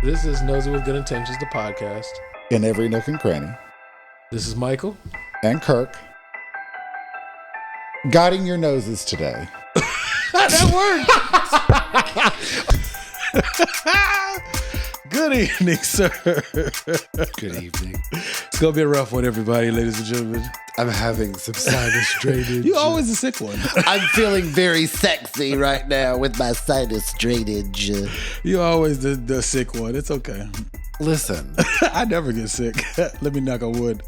This is Nosey with Good Intentions, the podcast. In every nook and cranny. This is Michael. And Kirk. Guiding your noses today. That worked! Good evening, sir. Good evening. It's going to be a rough one, everybody, ladies and gentlemen. I'm having some sinus drainage. You're always a sick one. I'm feeling very sexy right now with my sinus drainage. You're always the sick one. It's okay. Listen. I never get sick. Let me knock on wood.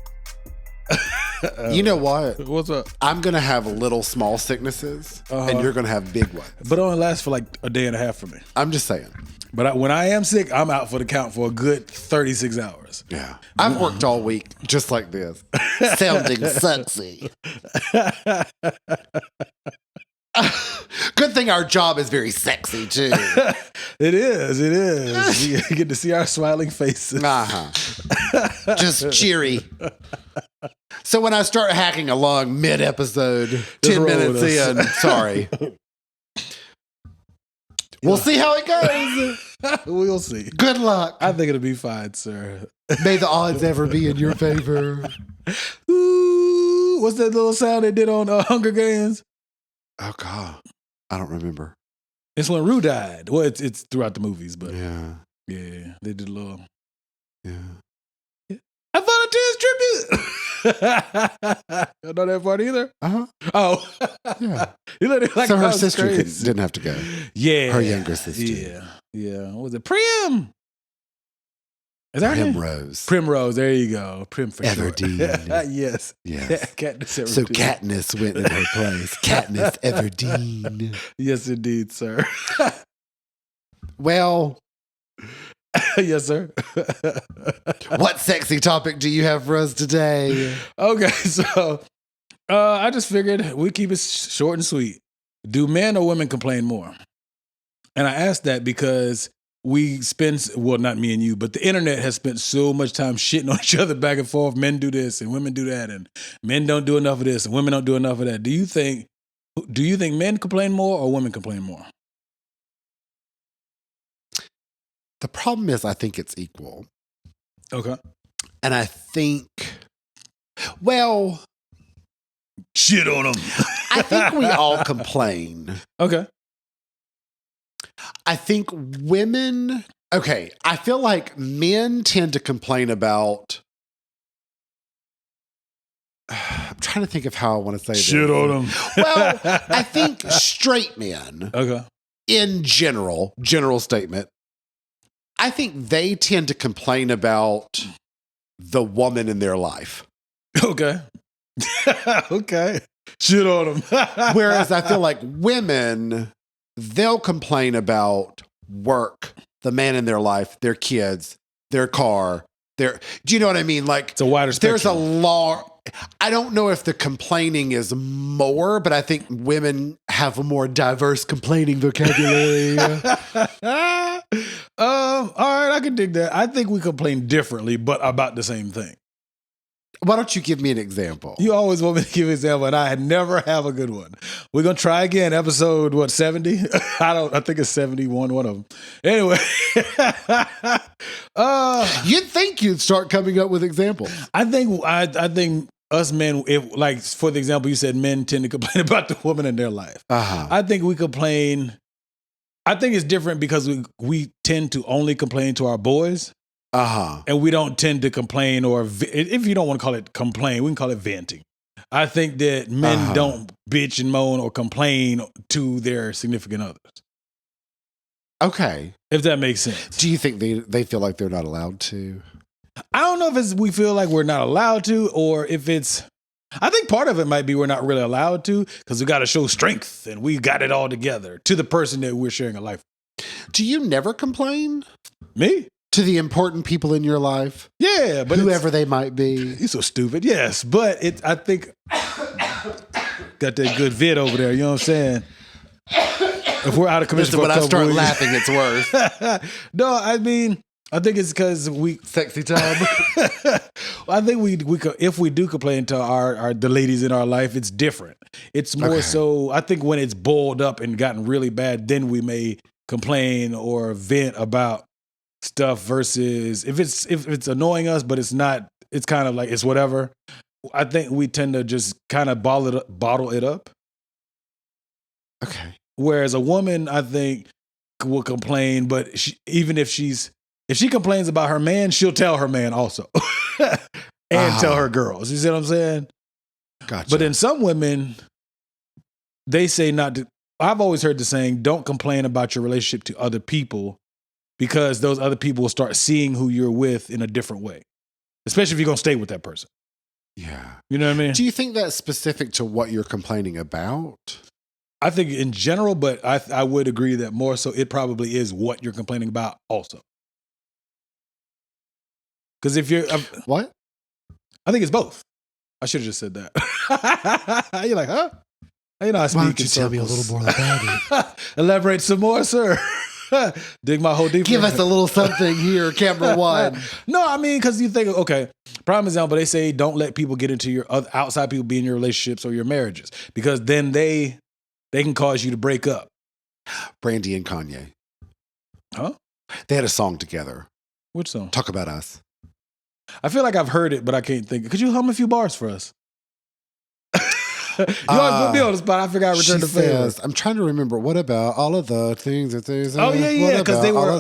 You know what? What's up? I'm going to have little small sicknesses, and you're going to have big ones. But it only lasts for like a day and a half for me. I'm just saying. But when I am sick, I'm out for the count for a good 36 hours. Yeah. I've worked all week just like this. Sounding sexy. Good thing our job is very sexy, too. It is. You get to see our smiling faces. Just cheery. So when I start hacking along mid-episode, 10 minutes in, sorry. We'll see how it goes. We'll see. Good luck. I think it'll be fine, sir. May the odds ever be in your favor. Ooh, what's that little sound they did on Hunger Games? Oh, God. I don't remember. It's when Rue died. Well, it's throughout the movies, but yeah, they did a little. Yeah. I volunteers tribute. You know that part either? Uh-huh. Oh. Yeah. You know, like, so her sister didn't have to go. Yeah. Her younger sister. Yeah. What was it? Prim. Is that her name? Primrose. Primrose. There you go. Prim for Everdeen. Sure. Yes. Katniss Everdeen. So Katniss went in her place. Katniss Everdeen. Yes, indeed, sir. Well. Yes, sir. What sexy topic do you have for us today? Okay, so I just figured we keep it short and sweet. Do men or women complain more? And I asked that because we spend, well, not me and you, but the internet has spent so much time shitting on each other back and forth. Men do this and women do that, and men don't do enough of this and women don't do enough of that. Do you think men complain more or women complain more? The problem is I think it's equal. Okay. And I think, well, shit on them. I think we all complain. Okay. I think women, okay, I feel like men tend to complain about, I'm trying to think of how I want to say this. Shit on them. Well, I think straight men, okay, in general statement, I think they tend to complain about the woman in their life. Okay. Okay. Shit on them. Whereas I feel like women, they'll complain about work, the man in their life, their kids, their car, do you know what I mean? Like, it's a wider spectrum. There's a law. I don't know if the complaining is more, but I think women have a more diverse complaining vocabulary. All right, I can dig that. I think we complain differently, but about the same thing. Why don't you give me an example? You always want me to give an example, and I never have a good one. We're gonna try again. Episode 70? I think it's 71. One of them. Anyway, you'd think you'd start coming up with examples. I think us men, if, like, for the example, you said men tend to complain about the woman in their life. Uh-huh. I think we complain. I think it's different because we tend to only complain to our boys. Uh-huh. And we don't tend to complain, or if you don't want to call it complain, we can call it venting. I think that men don't bitch and moan or complain to their significant others. Okay. If that makes sense. Do you think they feel like they're not allowed to? I don't know if we feel like we're not allowed to, or if it's, I think part of it might be we're not really allowed to because we got to show strength and we got it all together to the person that we're sharing a life with. Do you never complain? Me? To the important people in your life? Yeah, but whoever they might be. You're so stupid. Yes, but I think got that good vid over there. You know what I'm saying? If we're out of commission, when I start laughing, it's worse. No, I mean, I think it's because sexy time. I think we if we do complain to the ladies in our life, it's different. It's more so. I think when it's boiled up and gotten really bad, then we may complain or vent about stuff versus if it's annoying us, but it's not. It's kind of like it's whatever. I think we tend to just kind of bottle it up. Okay. Whereas a woman, I think, will complain, but even if she complains about her man, she'll tell her man also, and tell her girls. You see what I'm saying? Gotcha. But then some women, they say not to. I've always heard the saying, "Don't complain about your relationship to other people," because those other people will start seeing who you're with in a different way, especially if you're gonna stay with that person. Yeah. You know what I mean? Do you think that's specific to what you're complaining about? I think in general, but I would agree that more so it probably is what you're complaining about also. Because if you're... What? I think it's both. I should have just said that. You're like, huh? You know, I speak Why don't you in tell me a circles. little more about it? Elaborate some more, sir. Dig my whole deeper. Give us a little something here, camera one. No, I mean, because you think, okay, prime example, they say don't let people get into your outside people be in your relationships or your marriages because then they can cause you to break up. Brandy and Kanye. Huh? They had a song together. Which song? Talk About Us. I feel like I've heard it, but I can't think. Could you hum a few bars for us? You always put me on the spot. I figure I returned the favor. I'm trying to remember. What about all of the things that they say? Oh, yeah, because they were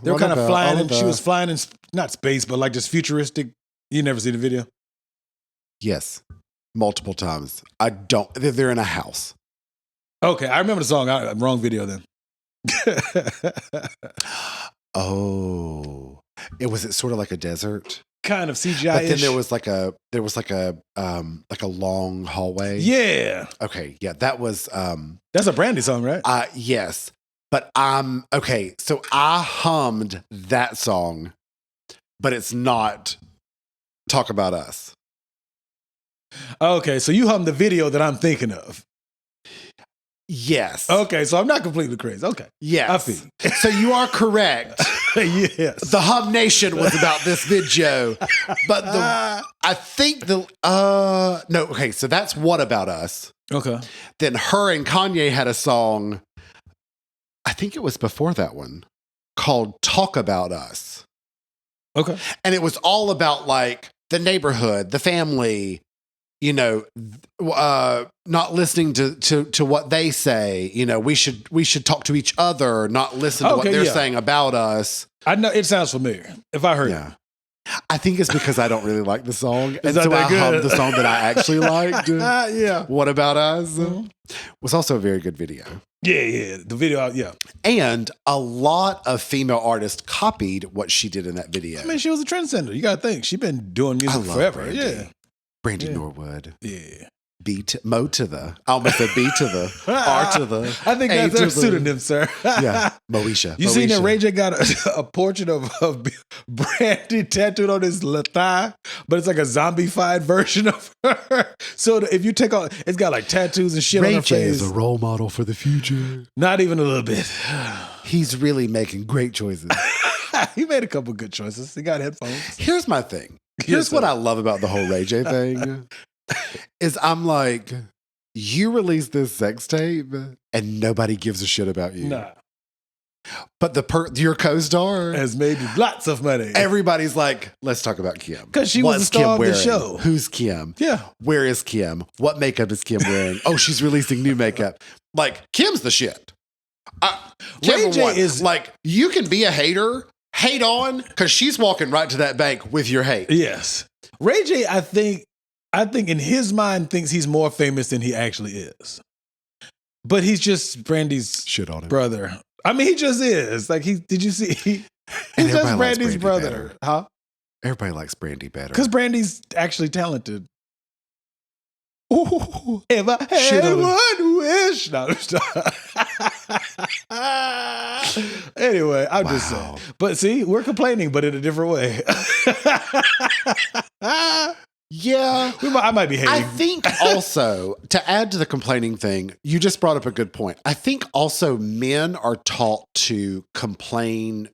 they were kind of flying. And she was flying in not space, but like just futuristic. You never see the video? Yes, multiple times. I don't. They're in a house. Okay, I remember the song. Wrong video then. Oh, was it sort of like a desert? Kind of CGI. But then there was like a long hallway. Yeah. Okay. Yeah, that was. That's a Brandy song, right? Yes, but okay. So I hummed that song, but it's not Talk About Us. Okay, so you hummed the video that I'm thinking of. Yes. Okay, so I'm not completely crazy. Okay. Yes. I feel. So you are correct. Yes. The Hub Nation was about this video, but I think no. Okay, so that's What About Us. Okay. Then her and Kanye had a song. I think it was before that one called Talk About Us. Okay. And it was all about like the neighborhood, the family, you know, not listening to what they say. You know, we should talk to each other, not listen to what they're saying about us. I know it sounds familiar. If I heard it. I think it's because I don't really like the song. And that so that I good? hummed the song that I actually liked. Yeah. What About Us? Mm-hmm. Was also a very good video. Yeah. The video, yeah. And a lot of female artists copied what she did in that video. I mean, she was a trendsetter. You got to think. She's been doing music forever. Brandy. Yeah. Brandy Norwood. Yeah. Mo to the. I almost said B to the. R to the. I think that's her pseudonym, sir. Yeah. Moesha. You seen that Ray J got a portrait of Brandy tattooed on his thigh, but it's like a zombified version of her. So if you take all, it's got like tattoos and shit on her Ray J face. is a role model for the future. Not even a little bit. He's really making great choices. He made a couple good choices. He got headphones. Here's my thing. Here's what I love about the whole Ray J thing. Is I'm like, you release this sex tape and nobody gives a shit about you. Nah. But your co-star Has made lots of money. everybody's like, let's talk about Kim. Because she was the star of the show. Who's Kim? Yeah. Where is Kim? What makeup is Kim wearing? Oh, she's releasing new makeup. Like, Kim's the shit. Ray J is like, you can be a hater, hate on, because she's walking right to that bank with your hate. Yes. Ray J, I think in his mind thinks he's more famous than he actually is. But he's just Brandy's Shit on him. brother. I mean, he just is. Like, did you see? He's just Brandy's brother. Better. Huh? Everybody likes Brandy better. Because Brandy's actually talented. Ooh, if I Shit had on him. one wish. No, anyway, I'm just saying. But see, we're complaining, but in a different way. Yeah. I might be hating. I think also, to add to the complaining thing, you just brought up a good point. I think also men are taught to complain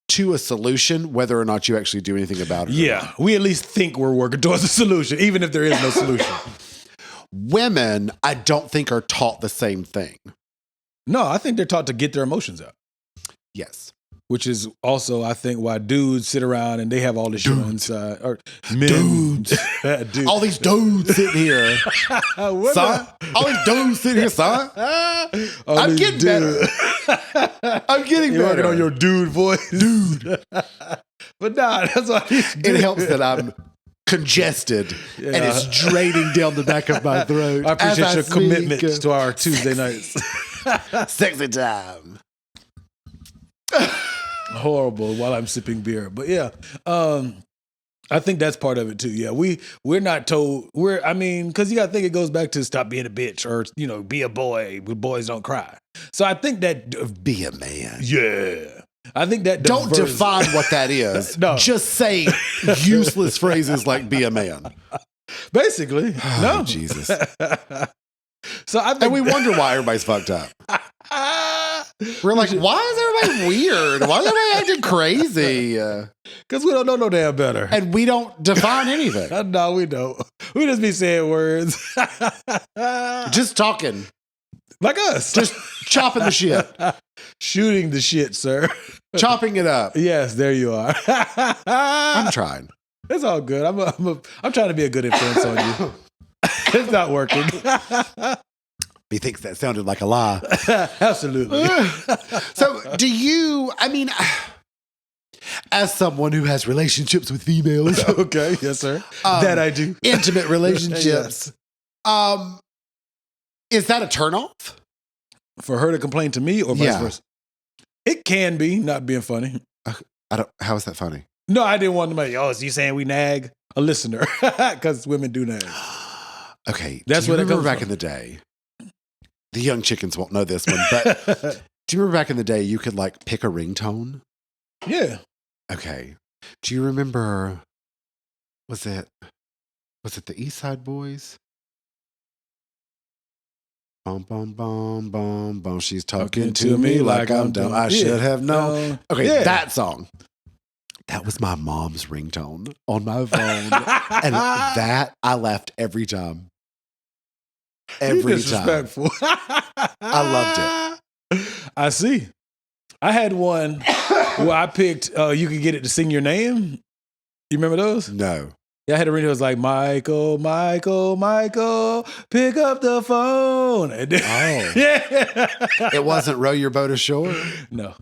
to a solution, whether or not you actually do anything about it. Yeah, we at least think we're working towards a solution, even if there is no solution. Women, I don't think are taught the same thing. No, I think they're taught to get their emotions out, Yes. which is also, I think, why dudes sit around and they have all this shit on inside. Or men. Dudes. Dude. All these dudes sitting here. Son. All these dudes sitting here, son. I'm getting better. I'm getting You're better. working on your dude voice. Dude. But nah, that's what he's It helps that I'm congested and it's draining down the back of my throat. I appreciate your speak. commitment to our Tuesday nights. Sexy time. Horrible while I'm sipping beer. But yeah, I think that's part of it too. Yeah, we're not told. Because you got to think it goes back to stop being a bitch or, be a boy. Boys don't cry. So I think that Be a man. Yeah. I think that Don't define what that is. No. Just say useless phrases like be a man. Basically. Oh, no. Jesus. So I think And we wonder why everybody's fucked up. We're like, why is everybody weird? Why is everybody acting crazy? because we don't know no damn better. And we don't define anything. No, we don't. We just be saying words. Just talking. Like us. Just chopping the shit. Shooting the shit, sir. Chopping it up. Yes, there you are. I'm trying. It's all good. I'm trying to be a good influence on you. It's not working. He thinks that sounded like a lie. Absolutely. So as someone who has relationships with females, Okay, yes, sir. That I do. intimate relationships, Yes. Is that a turnoff? For her to complain to me or vice Yeah. versa? It can be, not being funny. How is that funny? No, I didn't want to make, is you saying we nag? A listener. Because women do nag. Okay. That's do you where it remember comes back from. in the day? The young chickens won't know this one, but do you remember back in the day you could pick a ringtone? Yeah. Okay. Do you remember, was it the East Side Boys? Bum, bum, bum, bum, bum. She's talking to me like I'm dumb. I should have known. Okay, yeah. that song. That was my mom's ringtone on my phone. And that I laughed every time. Every You time. disrespectful. I loved it. I see. I had one where I picked, you could get it to sing your name. You remember those? No. Yeah, I had a ring that was like, Michael, Michael, Michael, pick up the phone. And then, Oh. Yeah. It wasn't Row Your Boat Ashore? No.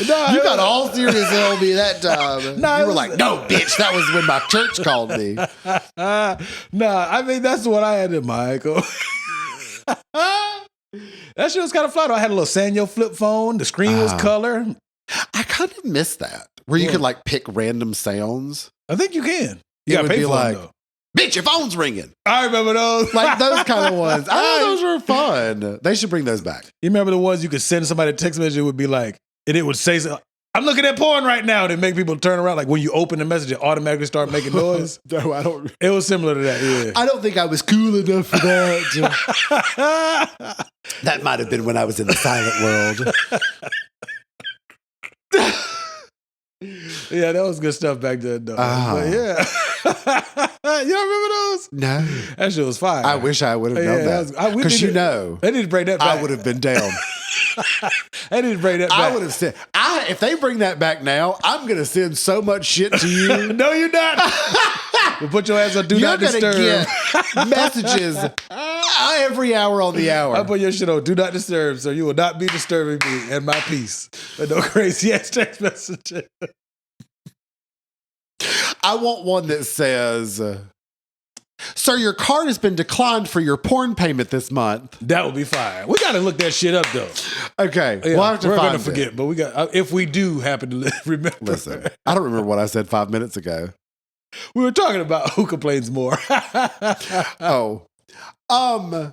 No, you got all serious on me that time. No, you it were was- like, no, bitch, that was when my church called me. I mean, that's what I had in Michael. That shit was kind of fly though. I had a little Sanyo flip phone. The screen was color. I kind of miss that. Where you could pick random sounds. I think you can. It You gotta would pay be for like, them, bitch, your phone's ringing. I remember those. Like those kind of ones. I thought those were fun. They should bring those back. You remember the ones you could send somebody a text message? It would be like, and it would say, I'm looking at porn right now. And it make people turn around. Like when you open the message, it automatically start making noise. No, I don't. It was similar to that, yeah. I don't think I was cool enough for that. That might have been when I was in the silent world. Yeah, that was good stuff back then, though. But yeah. You don't remember those? No. That shit was fire. I wish I would have known that. Because They need to bring that back. I would have been down. They need to bring that back. I would have said, if they bring that back now, I'm going to send so much shit to you. No, you're not. We'll put your ass on Do Not Disturb. You're going to get messages every hour on the hour. I put your shit on Do Not Disturb, so you will not be disturbing me and my peace. But no crazy ass text messages. I want one that says, sir, your card has been declined for your porn payment this month. That would be fire. We got to look that shit up, though. Okay. Yeah, we'll have to we're find going to forget, but we got, if we do happen to remember. Listen, I don't remember what I said 5 minutes ago. We were talking about who complains more. Oh. I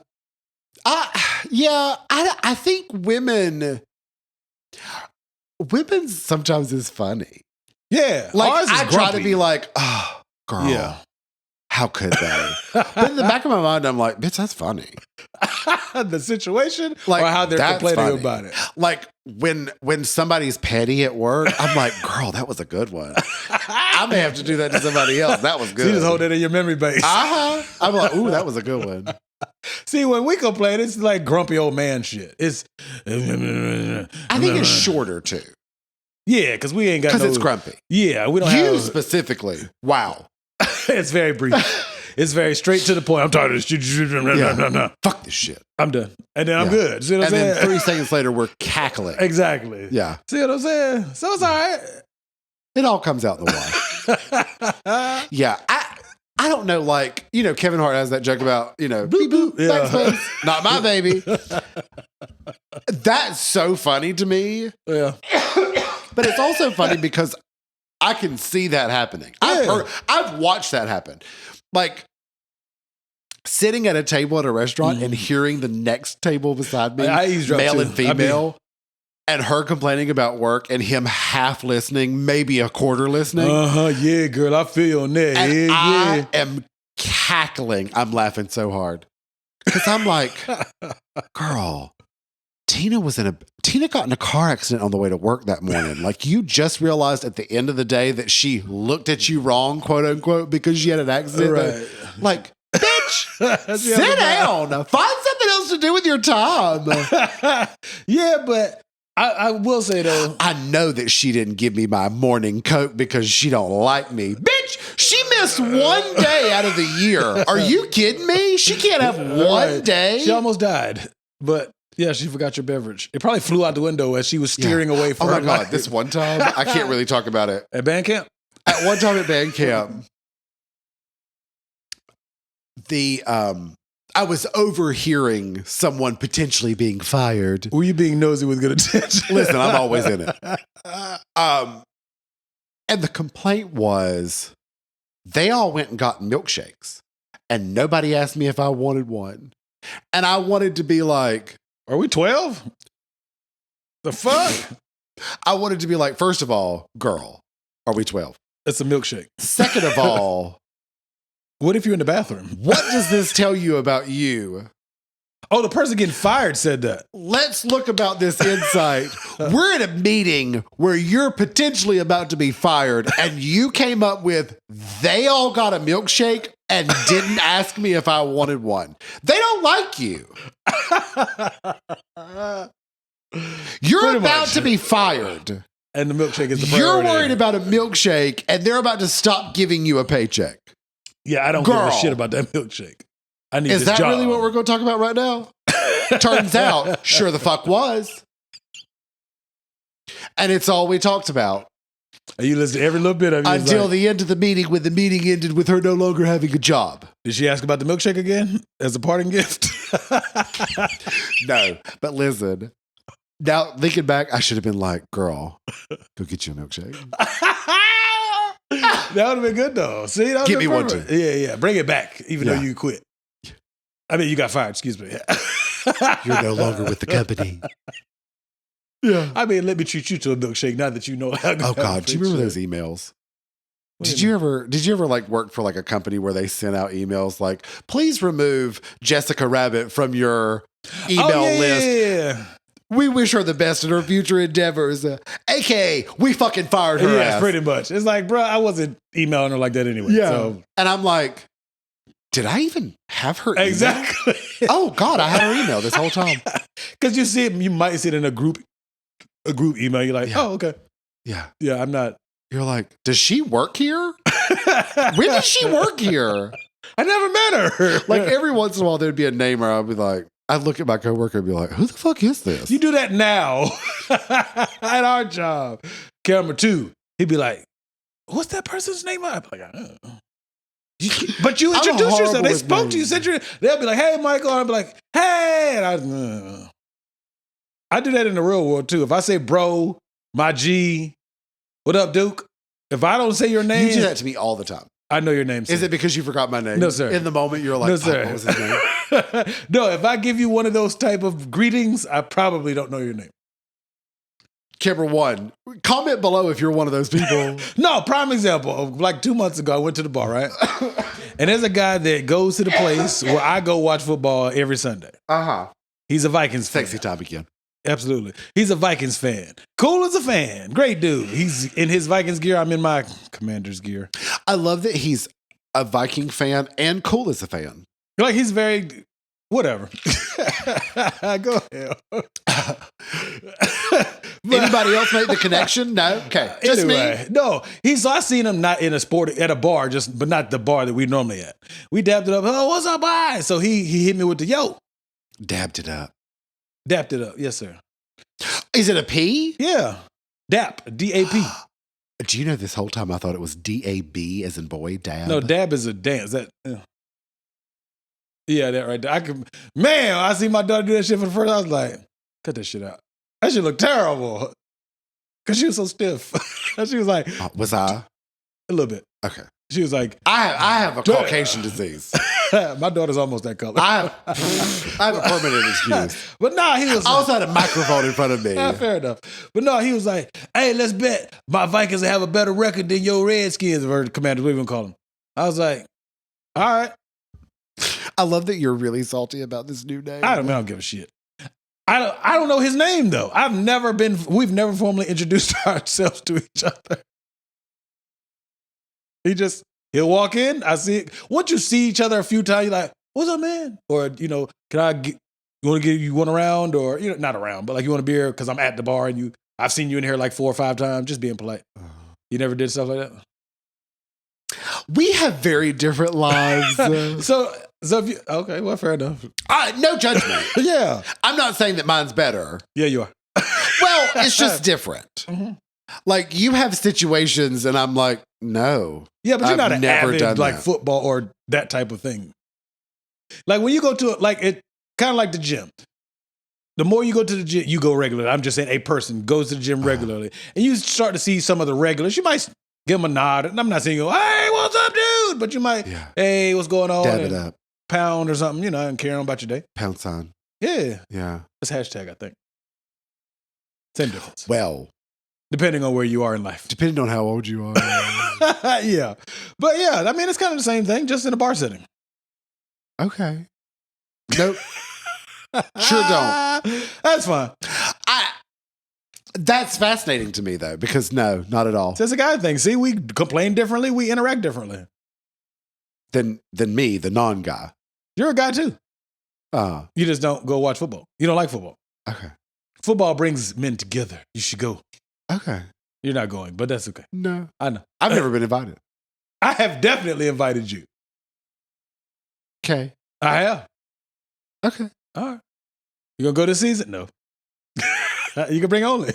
think women sometimes is funny. Yeah. Like, ours is I try to grumpy. be like, oh, girl. Yeah. How could they? But in the back of my mind, I'm like, bitch, that's funny. The situation Like, or how they're that's complaining funny. about it. Like when somebody's petty at work, I'm like, girl, that was a good one. I may have to do that to somebody else. That was good. So you just hold that in your memory base. I'm like, ooh, that was a good one. See, when we complain, it's like grumpy old man shit. It's. I think it's shorter too. Yeah, because we ain't got Because it's grumpy. Yeah, we don't You have. specifically. Wow. It's very brief. It's very straight to the point. I'm tired of this shit. Yeah. Fuck this shit. I'm done. And then I'm good. See what I'm And saying? then 3 seconds later, we're cackling. Exactly. Yeah. See what I'm saying? So it's all right. It all comes out in the wash. Yeah. I don't know, like, Kevin Hart has that joke about, beep boop, Yeah. backspace, not my baby. That's so funny to me. Yeah. But it's also funny because I can see that happening. I've watched that happen. Like, sitting at a table at a restaurant and hearing the next table beside me, I eavesdrop male too. and female, and her complaining about work and him half listening, maybe a quarter listening. Yeah, girl, I feel you on that. And Yeah, I am cackling. I'm laughing so hard. Because I'm like, girl, Tina got in a car accident on the way to work that morning. Like, you just realized at the end of the day that she looked at you wrong, quote unquote, because she had an accident. Right. Like, bitch, sit down. Find something else to do with your time. Yeah, but I will say though, I know that she didn't give me my morning Coke because she don't like me. Bitch, she missed one day out of the year. Are you kidding me? She can't have one day. She almost died, but yeah, she forgot your beverage. It probably flew out the window as she was steering away from Oh my her God, life. this one time, I can't really talk about it. At band camp? At one time at band camp, I was overhearing someone potentially being fired. Were you being nosy with good attention? Listen, I'm always in it. And the complaint was they all went and got milkshakes and nobody asked me if I wanted one. And I wanted to be like, Are we 12? The fuck? I wanted to be like, first of all, girl, are we 12? It's a milkshake. Second of all, What if you're in the bathroom? what does this tell you about you? Oh, the person getting fired said that. Let's look about this insight. We're in a meeting where you're potentially about to be fired, and you came up with, they all got a milkshake and didn't ask me if I wanted one. They don't like you. You're Pretty about much. to be fired. And the milkshake is the You're priority. worried about a milkshake, and they're about to stop giving you a paycheck. Yeah, I don't give Girl. a shit about that milkshake. I need Is this that job. really what we're going to talk about right now? Turns out, sure the fuck was. And it's all we talked about. And you listen to every little bit of it. Until the end of the meeting, when the meeting ended with her no longer having a job. Did she ask about the milkshake again as a parting gift? No, but listen. Now, thinking back, I should have been like, girl, go get you a milkshake. That would have been good though. See, that Give me one perfect. too. Yeah. Bring it back, even though Yeah. you quit. I mean, you got fired. Excuse me. You're no longer with the company. Yeah. I mean, let me treat you to a milkshake now that you know how. Oh God, do you remember those emails? Did you ever like work for like a company where they sent out emails like, please remove Jessica Rabbit from your email list. Yeah. We wish her the best in her future endeavors. AKA, we fucking fired her ass. Pretty much. It's like, bro, I wasn't emailing her like that anyway. Yeah. So. And I'm like, did I even have her email? Exactly. Oh God, I had her email this whole time. Because you might see it in a group email. You're like, Yeah. oh, okay. Yeah. Yeah, I'm not. You're like, does she work here? When did she work here? I never met her. Like every once in a while there'd be a name where I'd be like, I'd look at my coworker and be like, who the fuck is this? You do that now at our job. Camera 2, he'd be like, what's that person's name? I'm like, I don't know. But you I'm introduced horrible yourself. They with spoke to you. names. They'll be like, hey, Michael. I'd be like, hey. And I do that in the real world too. If I say bro, my G, what up, Duke? If I don't say your name, You do that to me all the time. I know your name. Is it because you forgot my name? No, sir. In the moment, you're like, No, oh, sir. what was his name? No, if I give you one of those type of greetings, I probably don't know your name. Camera 1, comment below if you're one of those people. No, prime example. Like 2 months ago, I went to the bar, right? And there's a guy that goes to the place where I go watch football every Sunday. Uh-huh. He's a Vikings fan. Sexy time again. Absolutely. He's a Vikings fan. Cool as a fan. Great dude. He's in his Vikings gear. I'm in my Commander's gear. I love that he's a Viking fan and cool as a fan. Like he's very Whatever. Go ahead. Anybody else make the connection? No? Okay. Just anyway, me? no. I seen him not in a sport at a bar, but not the bar that we normally at. We dapped it up. Oh, what's up, bye? So he hit me with the yo. Dapped it up. Dapped it up. Yes, sir. Is it a P? Yeah. Dap. D-A-P. Do you know this whole time I thought it was D-A-B as in boy, dab? No, dab is a dance. Yeah, that right there. I see my daughter do that shit for the first time. I was like, cut that shit out. That shit look terrible. Because she was so stiff. She was like. Was I? A little bit. Okay. She was like. I have a Caucasian disease. My daughter's almost that color. I have a permanent excuse. But no, he was. I also had a microphone in front of me. Yeah, fair enough. But no, he was like, hey, let's bet my Vikings have a better record than your Redskins, or Commanders, we even call them. I was like, all right. I love that you're really salty about this new name. I don't give a shit. I don't know his name though. We've never formally introduced ourselves to each other. He'll walk in, I see it. Once you see each other a few times, you're like, what's up, man? Or, you want to give you one around, or, not around, but like you want a beer because I'm at the bar and I've seen you in here like 4 or 5 times, just being polite. You never did stuff like that? We have very different lives. So if you, okay, well, fair enough. No judgment. Yeah. I'm not saying that mine's better. Yeah, you are. Well, it's just different. Mm-hmm. Like you have situations and I'm like, no. Yeah, but you're not an never avid done like that. football or that type of thing. Like when you go to it kind of like the gym. The more you go to the gym, you go regularly. I'm just saying a person goes to the gym regularly. And you start to see some of the regulars. You might give them a nod. And I'm not saying, hey, what's up, dude? But you might, hey, what's going on? Dab it up. Pound or something, and carry on about your day. Pound sign. Yeah. Yeah. That's hashtag, I think. Same difference. Well. Depending on where you are in life. Depending on how old you are. Yeah. But yeah, I mean, it's kind of the same thing, just in a bar setting. Okay. Nope. Sure don't. That's fine. That's fascinating to me, though, because no, not at all. It's a guy thing. See, we complain differently. We interact differently. Than me, the non-guy. You're a guy, too. You just don't go watch football. You don't like football. Okay. Football brings men together. You should go. Okay. You're not going, but that's okay. No. I know. I've never been invited. I have definitely invited you. Okay. I have. Okay. All right. You gonna go this season? No. You can bring only.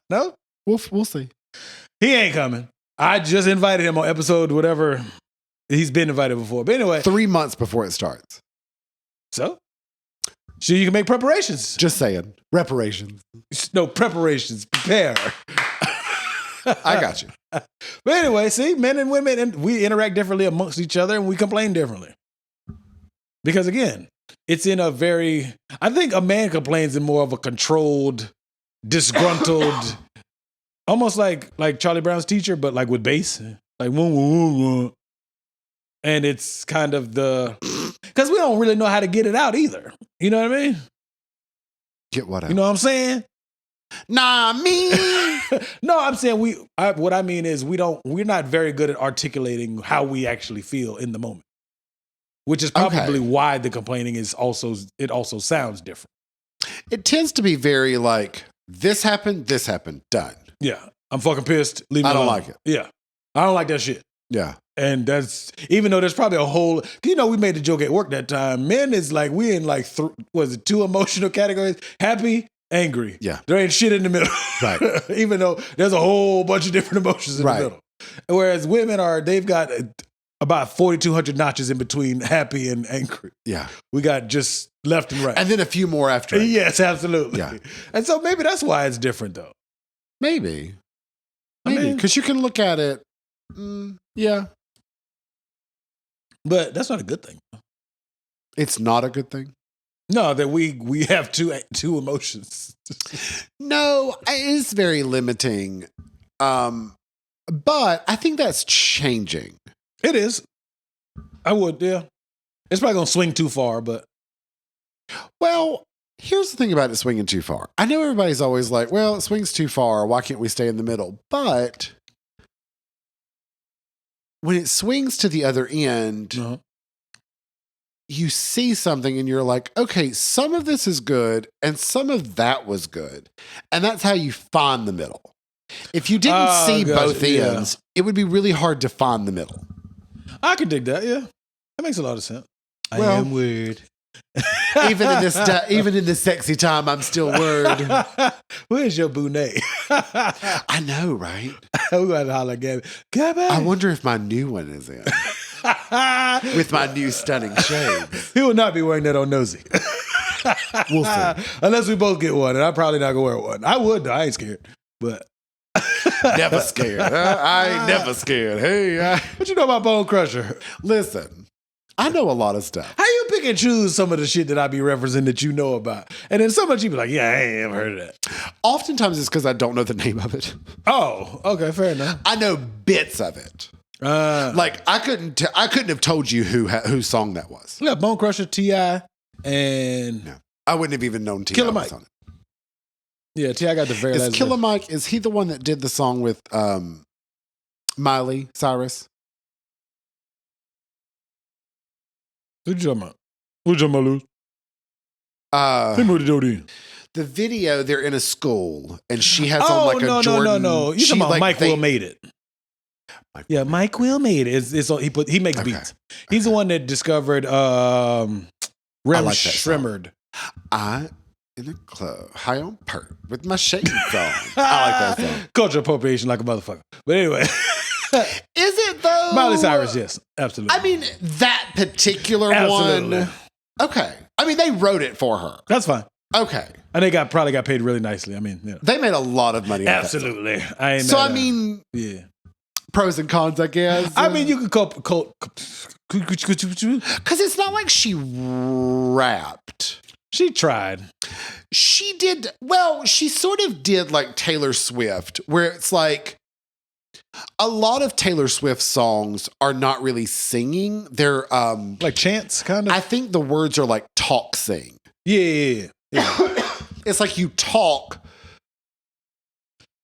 No? We'll see. He ain't coming. I just invited him on episode whatever. He's been invited before. But anyway. 3 months before it starts. So you can make preparations. Just saying. Reparations. No, preparations. Prepare. I got you. But anyway, see, men and women, and we interact differently amongst each other, and we complain differently. Because again, it's in a very, I think a man complains in more of a controlled, disgruntled, almost like Charlie Brown's teacher, but like with bass. Like, woo, woo, woo. And it's kind of because we don't really know how to get it out either. You know what I mean? Get what out? You know what I'm saying? Nah, me. No, I'm saying what I mean is we're not very good at articulating how we actually feel in the moment. Which is probably why the complaining also sounds different. It tends to be very like, this happened, done. Yeah. I'm fucking pissed. Leave me alone. I don't like it. Yeah. I don't like that shit. Yeah. And that's, even though there's probably a whole, we made the joke at work that time. Men is like, we in like, 2 emotional categories? Happy, angry. Yeah. There ain't shit in the middle. Right. Even though there's a whole bunch of different emotions in the middle. Whereas women they've got about 4,200 notches in between happy and angry. Yeah. We got just left and right. And then a few more after. Yes, absolutely. Yeah. And so maybe that's why it's different though. Maybe. Because you can look at it. Yeah. But that's not a good thing. It's not a good thing? No, that we have two emotions. No, it is very limiting. But I think that's changing. It is. I would, yeah. It's probably going to swing too far, but. Well, here's the thing about it swinging too far. I know everybody's always like, well, it swings too far. Why can't we stay in the middle? But when it swings to the other end, you see something and you're like, okay, some of this is good and some of that was good. And that's how you find the middle. If you didn't see both ends, it would be really hard to find the middle. I could dig that, yeah. That makes a lot of sense. Well, I am weird. even in this sexy time, I'm still word. Where's your bounet? I know, right? We got to holler at Gabby. Gabby! I wonder if my new one is in. With my new stunning shades. He will not be wearing that on Nosey. We'll see. Unless we both get one, and I'm probably not going to wear one. I would, though. I ain't scared. But never scared. I ain't never scared. Hey, what you know about Bone Crusher? Listen, I know a lot of stuff. How you pick and choose some of the shit that I be referencing that you know about? And then some of you be like, yeah, I ain't ever heard of that. Oftentimes it's because I don't know the name of it. Oh, okay, fair enough. I know bits of it. Like I couldn't have told you whose song that was. Yeah, Bone Crusher, T.I., and no, I wouldn't have even known T.I. Killer was Mike. on it. Yeah, T.I. got the very last. Is Killer Mike? Is he the one that did the song with Miley Cyrus? What you talking about? What you talking about, Lou? The video, they're in a school and she has on like a Jordan. No. You talking about Mike Will Made It. Yeah, Mike Will Made It. He makes beats. He's the one that discovered Rem Shrimmered. In a club, high on perk with my shades on. I like that song. Cultural appropriation like a motherfucker. But anyway. Is it though? Miley Cyrus, yes. Absolutely. I mean, that particular one. Okay. I mean, they wrote it for her. That's fine. Okay. And they probably got paid really nicely. I mean, yeah. They made a lot of money. Absolutely. Yeah. Pros and cons, I guess. I mean, you could because it's not like she rapped. She tried. She did, well, she sort of did like Taylor Swift, where it's like a lot of Taylor Swift songs are not really singing. They're like chants, kind of. I think the words are like talk sing. Yeah. It's like you talk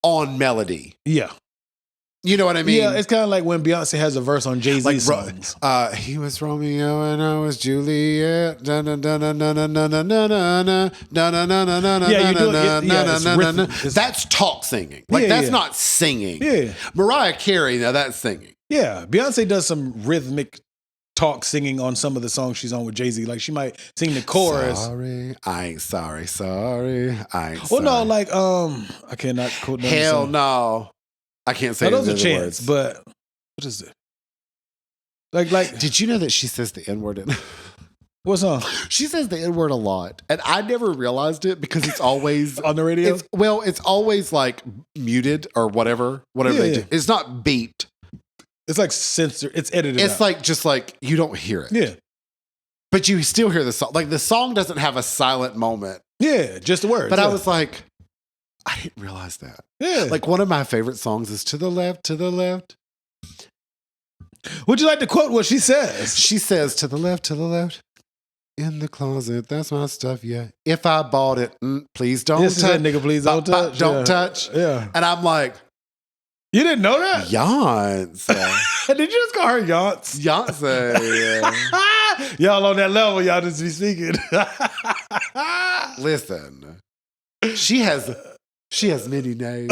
on melody. Yeah. You know what I mean? Yeah, it's kind of like when Beyonce has a verse on Jay-Z songs. He was Romeo and I was Juliet. Yeah, you do it. That's talk singing. Like that's not singing. Yeah. Mariah Carey, now that's singing. Yeah, Beyonce does some rhythmic talk singing on some of the songs she's on with Jay-Z. Like she might sing the chorus. Sorry, I ain't sorry. Sorry, I ain't well, sorry. no, like I cannot quote. Hell no. I can't say those are words. chants, but what is it? Like, did you know that she says the N-word in what song? She says the N-word a lot. And I never realized it because it's always on the radio. It's always like muted or whatever they do. It's not beeped. It's like censored. It's edited. It's out. like just like you don't hear it. Yeah. But you still hear the song. Like the song doesn't have a silent moment. Yeah, just the words. But I was like, I didn't realize that. Yeah. Like one of my favorite songs is To the Left, To the Left. Would you like to quote what she says? She says, To the left, in the closet, that's my stuff, yeah. If I bought it, please don't touch. Nigga, please don't touch. Don't touch. Yeah. And I'm like, you didn't know that? Yance. Did you just call her Yance? Yance. Y'all on that level, y'all just be speaking. Listen, she has many names.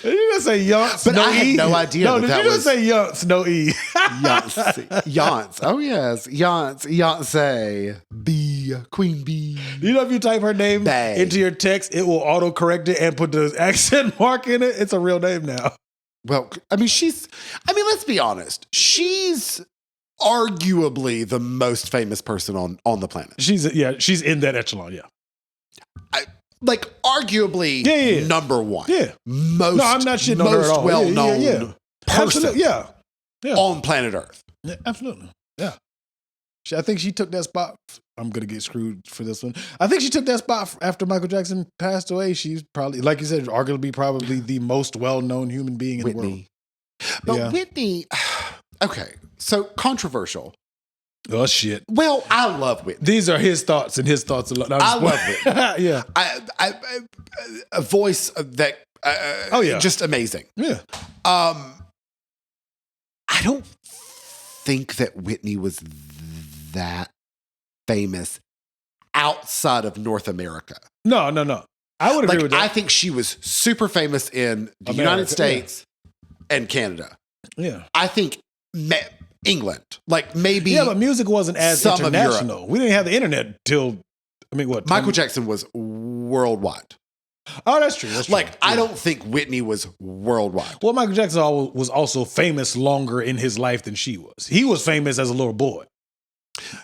Did you just say Yance? But no I E? had no idea. No, that did you just say Yance? No E. Yance. Oh yes, Yance. B, Queen B. You know, if you type her name into your text, it will auto correct it and put the accent mark in it. It's a real name now. Well, I mean, let's be honest. She's arguably the most famous person on the planet. She's in that echelon. Yeah. Arguably number one. Yeah. No, I'm not shitting on her at all. Well-known person absolutely. Yeah. on planet Earth. Yeah, absolutely. Yeah. I think she took that spot. I'm going to get screwed for this one. I think she took that spot after Michael Jackson passed away. She's probably, like you said, arguably probably the most well-known human being in the world. But Whitney, okay, so controversial. Oh, shit. Well, I love Whitney. These are his thoughts and his thoughts alone. I love Whitney. Yeah. A voice that, just amazing. Yeah. I don't think that Whitney was that famous outside of North America. No. I would agree with that. I think she was super famous in the America, United States and Canada. Yeah. I think England, like maybe. Yeah, but music wasn't as some of international. We didn't have the internet till, Michael Jackson was worldwide. Oh, that's true. That's true. Like, I don't think Whitney was worldwide. Well, Michael Jackson was also famous longer in his life than she was. He was famous as a little boy.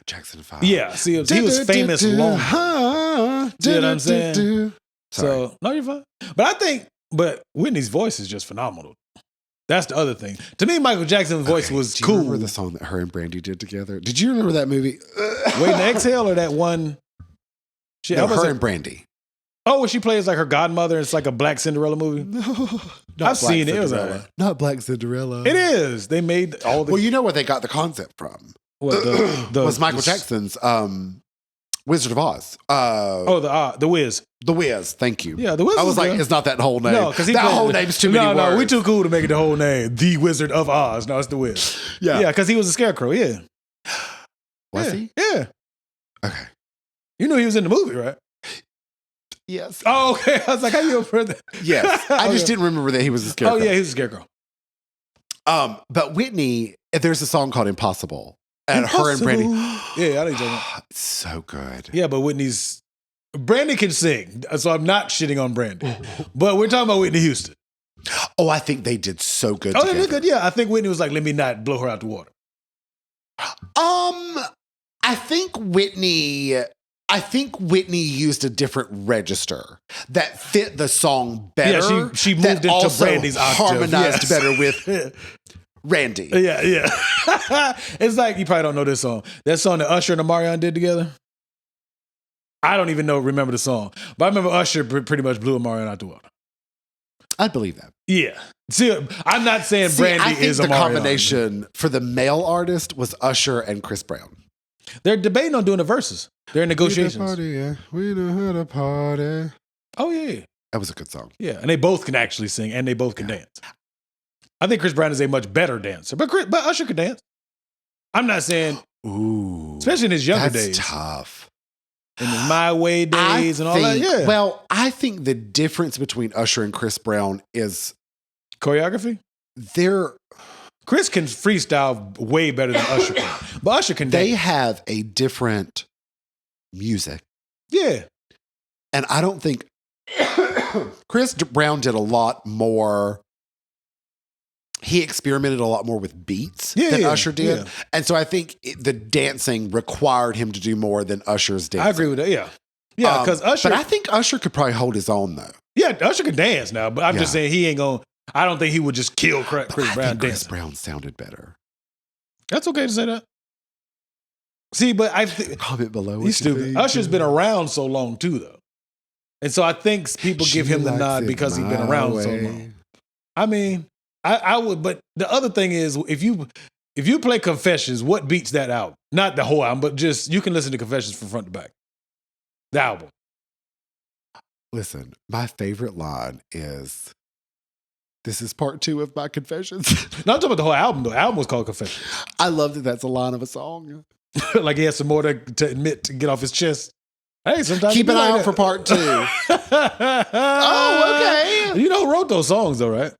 Jackson 5. Yeah, see, he was famous longer. See what I'm saying? So, no, you're fine. But Whitney's voice is just phenomenal. That's the other thing. To me, Michael Jackson's voice was do you cool. remember the song that her and Brandy did together? Did you remember that movie? Waiting to Exhale or that one? Her and Brandy. Oh, when she plays like her godmother, it's like a Black Cinderella movie. No, I've seen it. It was all right. Not Black Cinderella. It is. They made all the. Well, you know where they got the concept from? What, was Michael Jackson's Wizard of Oz. The Wiz. The Wiz. Thank you. Yeah, the Wiz. I was like, it's not that whole name. No, because that whole name's too many words. No, we too cool to make it the whole name. The Wizard of Oz. No, it's the Wiz. Yeah, because he was a scarecrow. Yeah. Was he? Yeah. Okay. You knew he was in the movie, right? Yes. Oh, okay. I was like, how you heard that? Yes. I just didn't remember that he was a scarecrow. Oh, yeah, he was a scarecrow. But Whitney, there's a song called Impossible. And her and Brandy. Yeah, I know you're talking about. It's so good. Yeah, but Brandy can sing, so I'm not shitting on Brandy. But we're talking about Whitney Houston. Oh, I think they did so good. Oh, they did good. Yeah, I think Whitney was like, let me not blow her out the water. I think Whitney used a different register that fit the song better. Yeah, she moved into Brandy's octave. Harmonized better with Randy. Yeah. It's like, you probably don't know this song. That song that Usher and Omarion did together. I don't even remember the song. But I remember Usher pretty much blew Omarion out the water. I'd believe that. Yeah. See, I'm not saying Brandy I think is the Omarion. combination for the male artist was Usher and Chris Brown. They're debating on doing the verses. They're in negotiations. We know how to party. Oh, yeah. That was a good song. Yeah, and they both can actually sing, and they both can dance. I think Chris Brown is a much better dancer, but Usher could dance. I'm not saying, especially in his younger days. That's tough. In his My Way days and all that, yeah. Well, I think the difference between Usher and Chris Brown is choreography? Chris can freestyle way better than Usher can. But Usher can dance. They have a different music. Yeah. And I don't think Chris Brown did a lot more. He experimented a lot more with beats than Usher did. Yeah. And so I think the dancing required him to do more than Usher's dancing. I agree with that, yeah. Yeah, because Usher... But I think Usher could probably hold his own, though. Yeah, Usher can dance now, but I'm just saying he ain't going to... I don't think he would just kill Chris Brown dancing. Chris Brown sounded better. That's okay to say that. See, but I think... Comment below. He's stupid. Usher's been around so long, too, though. And so I think people give him the nod because he's been around so long. I mean... I would, but the other thing is, if you play Confessions, what beats that album? Not the whole album, but just you can listen to Confessions from front to back. The album. Listen, my favorite line is, "This is part 2 of my Confessions." No, I'm talking about the whole album. The album was called Confessions. I love that that's a line of a song. Like he has some more to admit to get off his chest. Hey, sometimes keep an eye out for part 2. Oh, okay. You know who wrote those songs, though, right?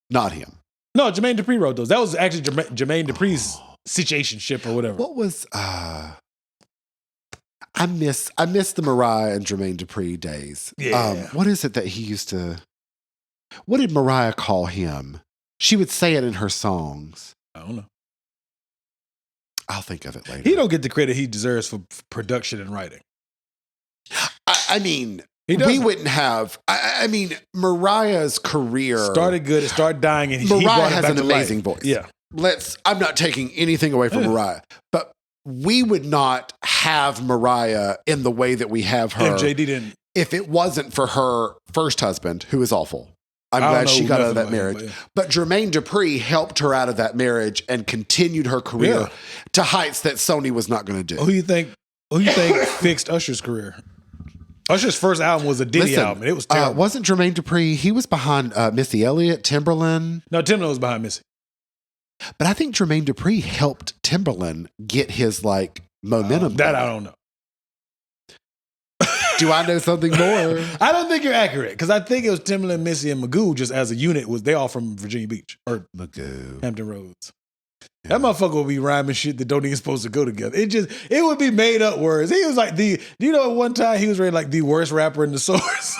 Not him. No, Jermaine Dupri wrote those. That was actually Jermaine Dupri's situationship or whatever. What was I miss the Mariah and Jermaine Dupri days. Yeah. What is it that he used to? What did Mariah call him? She would say it in her songs. I don't know. I'll think of it later. He don't get the credit he deserves for production and writing. I mean, we wouldn't have. I mean, Mariah's career started good. It started dying, and Mariah has an amazing voice. Yeah. I'm not taking anything away from Mariah, but we would not have Mariah in the way that we have her. MJD didn't. If it wasn't for her first husband, who is awful. I'm glad she got out of that marriage. But Jermaine Dupri helped her out of that marriage and continued her career to heights that Sony was not going to do. Who you think fixed Usher's career? Usher's first album was a Diddy album. And it was terrible. Wasn't Jermaine Dupri? He was behind Missy Elliott, Timberland. No, Timberland was behind Missy. But I think Jermaine Dupri helped Timberland get his like momentum. That I don't know. Do I know something more? I don't think you're accurate because I think it was Timberland, Missy, and Magoo just as a unit. They all from Virginia Beach or Magoo. Hampton Roads. Yeah. That motherfucker would be rhyming shit that don't even supposed to go together. It would be made up words. He was like one time he was rated like the worst rapper in the source.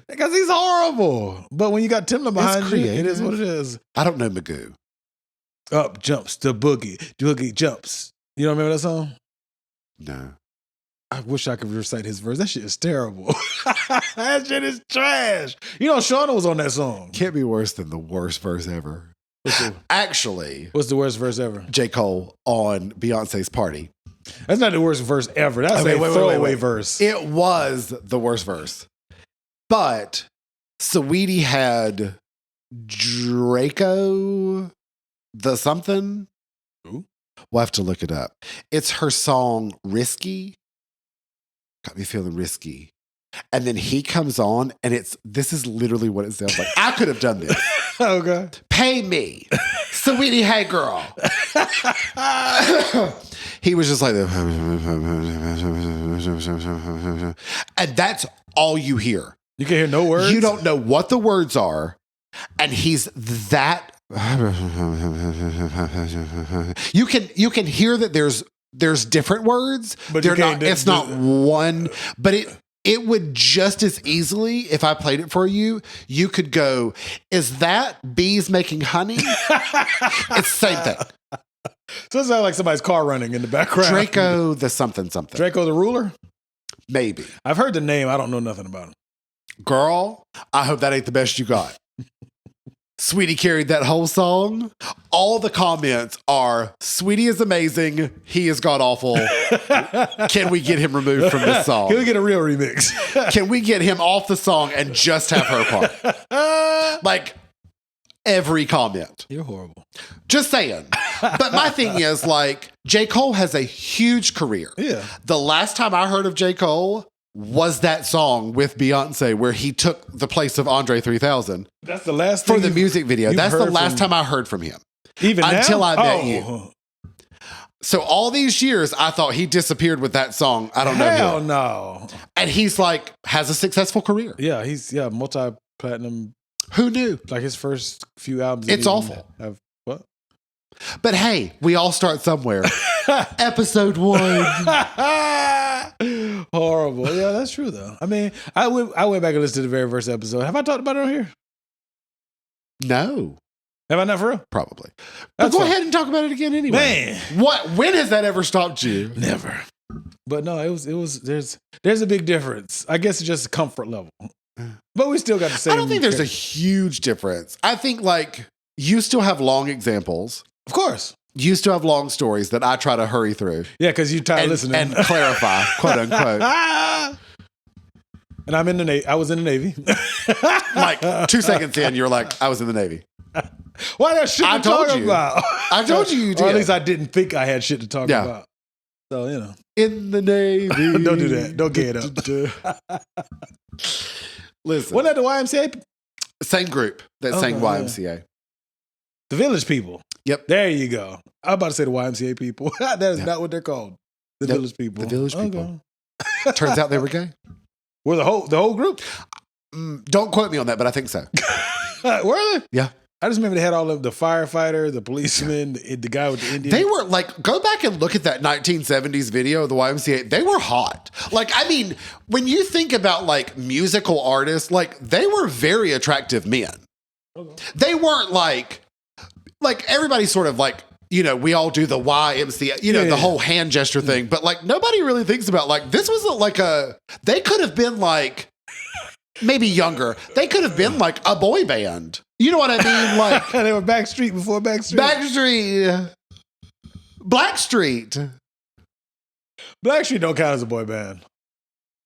Because he's horrible. But when you got Timberland behind you, it is what it is. I don't know Magoo. Up jumps the boogie jumps. You don't remember that song? No. I wish I could recite his verse. That shit is terrible. That shit is trash. You know, Shauna was on that song. Can't be worse than the worst verse ever. Actually, what's the worst verse ever? J. Cole on Beyonce's Party. That's not the worst verse ever. That's a throwaway verse. It was the worst verse. But Saweetie had Draco the something. Ooh. We'll have to look it up. It's her song Risky. Got me feeling risky. And then he comes on and this is literally what it sounds like. I could have done this. Okay. Pay me. Saweetie, hey girl. He was just like, and that's all you hear. You can hear no words? You don't know what the words are. And he's that. You can hear that there's different words, but it's not one, but it would just as easily, if I played it for you, you could go, is that bees making honey? It's the same thing. So it sounds like somebody's car running in the background. Draco the something. Draco the ruler? Maybe. I've heard the name. I don't know nothing about him. Girl, I hope that ain't the best you got. Sweetie carried that whole song. All the comments are, Sweetie is amazing. He is god awful. Can we get him removed from this song? Can we get a real remix? Can we get him off the song and just have her part? Like every comment. You're horrible. Just saying. But my thing is like, J. Cole has a huge career. Yeah. The last time I heard of J. Cole was that song with Beyonce where he took the place of Andre 3000. That's the last thing for the music video. That's the last time I heard from him. Even until now? I met you. So all these years, I thought he disappeared with that song. I don't know. Hell no. And he's like, has a successful career. Yeah, he's multi-platinum. Who knew? Like his first few albums. It's awful. What? But hey, we all start somewhere. Episode 1. Horrible. Yeah, that's true though. I mean, I went back and listened to the very first episode. Have I talked about it on here? No. Have I not for real? Probably. But go ahead and talk about it again anyway. Man. When has that ever stopped you? Never. But no, it was there's a big difference. I guess it's just comfort level. But we still got the same. I don't think there's a huge difference. I think like you still have long examples. Of course. You still have long stories that I try to hurry through. Yeah, because you're tired of listening. And clarify, quote unquote. And I was in the Navy. Like 2 seconds in, you're like, I was in the Navy. Why that shit to talk about? I told you did. Or at least I didn't think I had shit to talk about. So, you know. In the Navy. Don't do that. Don't get up. Listen. Wasn't that the YMCA? Same group that sang YMCA. Yeah. The Village People. Yep. There you go. I'm about to say the YMCA people. That is not what they're called. The Village People. The Village People. Turns out they were gay. Were the whole group? Don't quote me on that, but I think so. Were they? Yeah. I just remember they had all of the firefighter, the policeman, the guy with the Indian. They were like, go back and look at that 1970s video of the YMCA. They were hot. Like, I mean, when you think about like musical artists, like they were very attractive men. Okay. They weren't like everybody sort of like, you know, we all do the YMCA, you know, the whole hand gesture thing. But like nobody really thinks about like, this was like they could have been like, maybe younger. They could have been like a boy band. You know what I mean? Like they were Backstreet before Backstreet. Blackstreet. Blackstreet don't count as a boy band.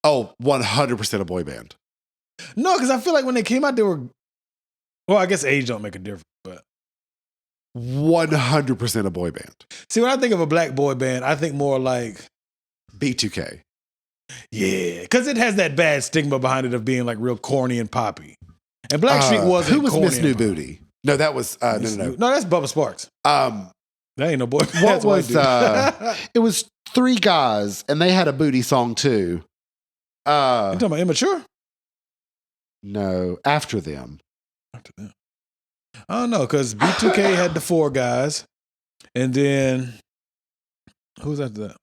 Oh, 100% a boy band. No, because I feel like when they came out, they were. Well, I guess age don't make a difference, but 100% a boy band. See, when I think of a black boy band, I think more like B2K. Yeah, because it has that bad stigma behind it of being like real corny and poppy. And Blackstreet wasn't. Who was corny Miss New Booty? No, that was no. No, that's Bubba Sparks. That That ain't no boy. what was it was 3 guys and they had a booty song too. You talking about Immature? No, after them. After them. I don't know, because B2K had the 4 guys, and then who was after that?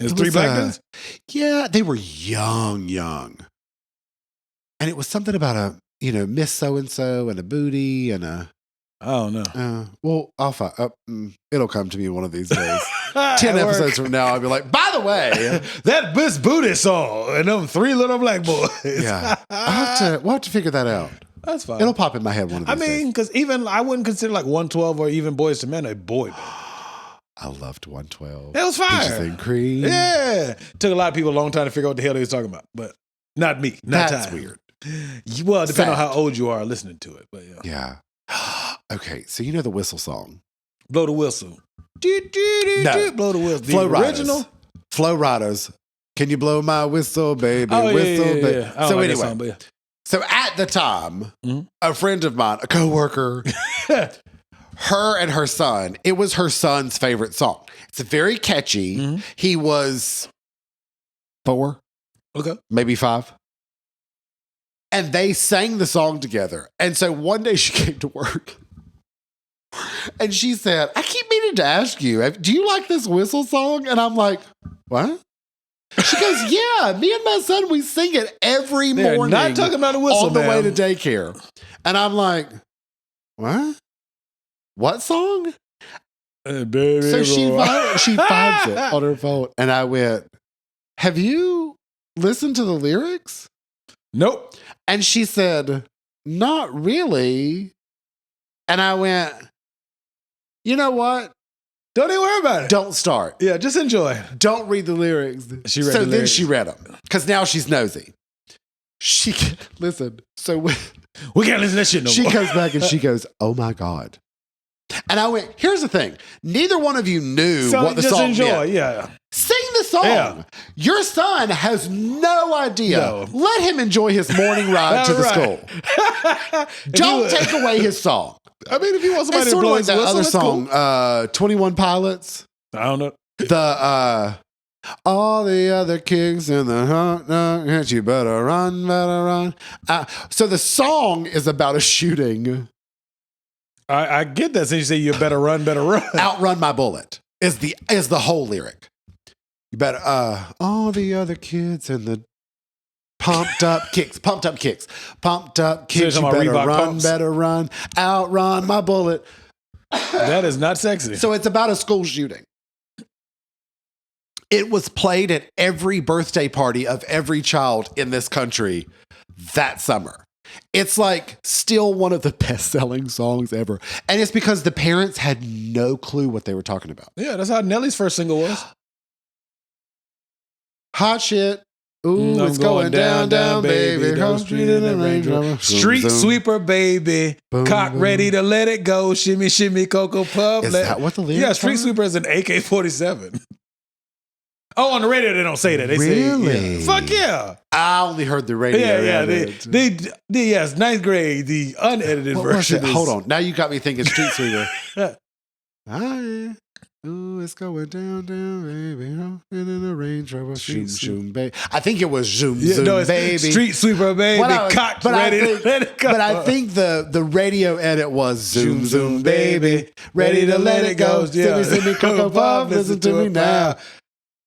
It was 3 black guys? Yeah, they were young. And it was something about a, Miss So-and-so and a booty and a... I don't know. Well, I'll find... it'll come to me one of these days. 10 episodes from now, I'll be like, by the way... that Miss Booty song and them 3 little black boys. Yeah. We'll have to figure that out. That's fine. It'll pop in my head one of these days. Because even I wouldn't consider like 112 or even Boys to Men a boy band. I loved 112. That was fire. Did you think Creed? Yeah. Took a lot of people a long time to figure out what the hell they was talking about, but not me. Not That's time. weird. Well, depending on how old you are listening to it, but yeah. Yeah. Okay, so you know the whistle song. Blow the whistle. No. Blow the whistle. Flow The Riders. original? Flow Riders. Can you blow my whistle, baby? Oh, whistle, yeah. baby. I don't So like that anyway, song, but yeah. so at the time, Mhm. a friend of mine, a coworker, her and her son, it was her son's favorite song. It's very catchy. Mhm. He was 4, Okay. maybe 5. And they sang the song together. And so one day she came to work and she said, I keep meaning to ask you, do you like this whistle song? And I'm like, what? She goes, yeah, me and my son, we sing it every They're morning. not talking about a whistle, on the way to ma'am. daycare. And I'm like, what? What song? Baby, So she boy. finds it on her phone. And I went, have you listened to the lyrics? Nope. And she said, not really. And I went, you know what? Don't even worry about it. Don't start. Yeah, just enjoy. Don't read the lyrics. She read so the then lyrics. she read them. Because now she's nosy. Listen. So We can't listen to that shit no she more. comes back and she goes, oh my God. And I went, here's the thing. Neither one of you knew So what the just song enjoy. meant. Yeah. Sing the song. Yeah. Your son has no idea. No. Let him enjoy his morning ride to the Right. school. Don't take away his song. I mean, if you want somebody It's to sort of blow like his that whistle, other that's song, cool. 21 Pilots. I don't know. The all the other kings in the hunt, you better run, better run. So the song is about a shooting. I get that. Since you say you better run, Outrun my bullet is the whole lyric. You better all the other kids in the pumped up kicks. You talking better about Reebok run, pumps? better run, outrun my bullet. That is not sexy. So it's about a school shooting. It was played at every birthday party of every child in this country that summer. It's like still one of the best-selling songs ever. And it's because the parents had no clue what they were talking about. Yeah, that's how Nelly's first single was. Hot shit. Ooh, I'm it's going down, baby. Down Go street in the Range Rover. Street Zoom, zoom. sweeper, baby. Boom, Cock boom. ready to let it go. Shimmy, shimmy, Cocoa Puff. Is that what the lyrics Yeah, street are? sweeper is an AK-47. Oh, on the radio they don't say that. They Really? say, yeah. Fuck yeah. I only heard the radio. Yeah. edit. Yes, ninth grade, the unedited What was version. it? is- Hold on. Now you got me thinking street sweeper. Hi. Ooh, it's going down, baby. In the Range Rover. Shoom, shoom, baby. I think it was zoom, Yeah, zoom, no, it's baby. street sweeper, baby. Cock ready to let it go. But I think the radio edit was zoom, zoom, baby. Ready to let it go. Yeah. Simmy, Cocoa Puff. Listen to me now.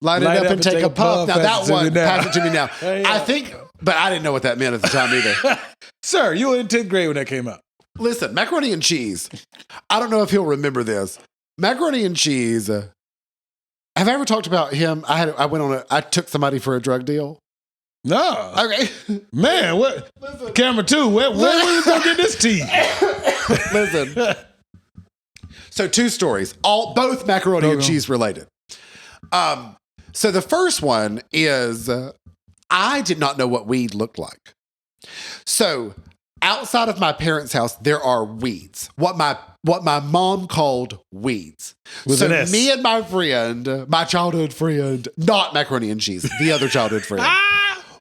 Light it up and take a puff. Now that one, pass it to me now. Yeah. I think, but I didn't know what that meant at the time either. Sir, you were in 10th grade when that came out. Listen, Macaroni and Cheese. I don't know if he'll remember this. Macaroni and Cheese. Have I ever talked about him? I took somebody for a drug deal. No. Okay. Man, what? Camera 2, where were you going to get this tea? Listen. So 2 stories, both macaroni and cheese related. So the first one is I did not know what weed looked like. So outside of my parents' house, there are weeds. What my mom called weeds. With so an S. me and my friend, my childhood friend, not macaroni and cheese, the other childhood friend,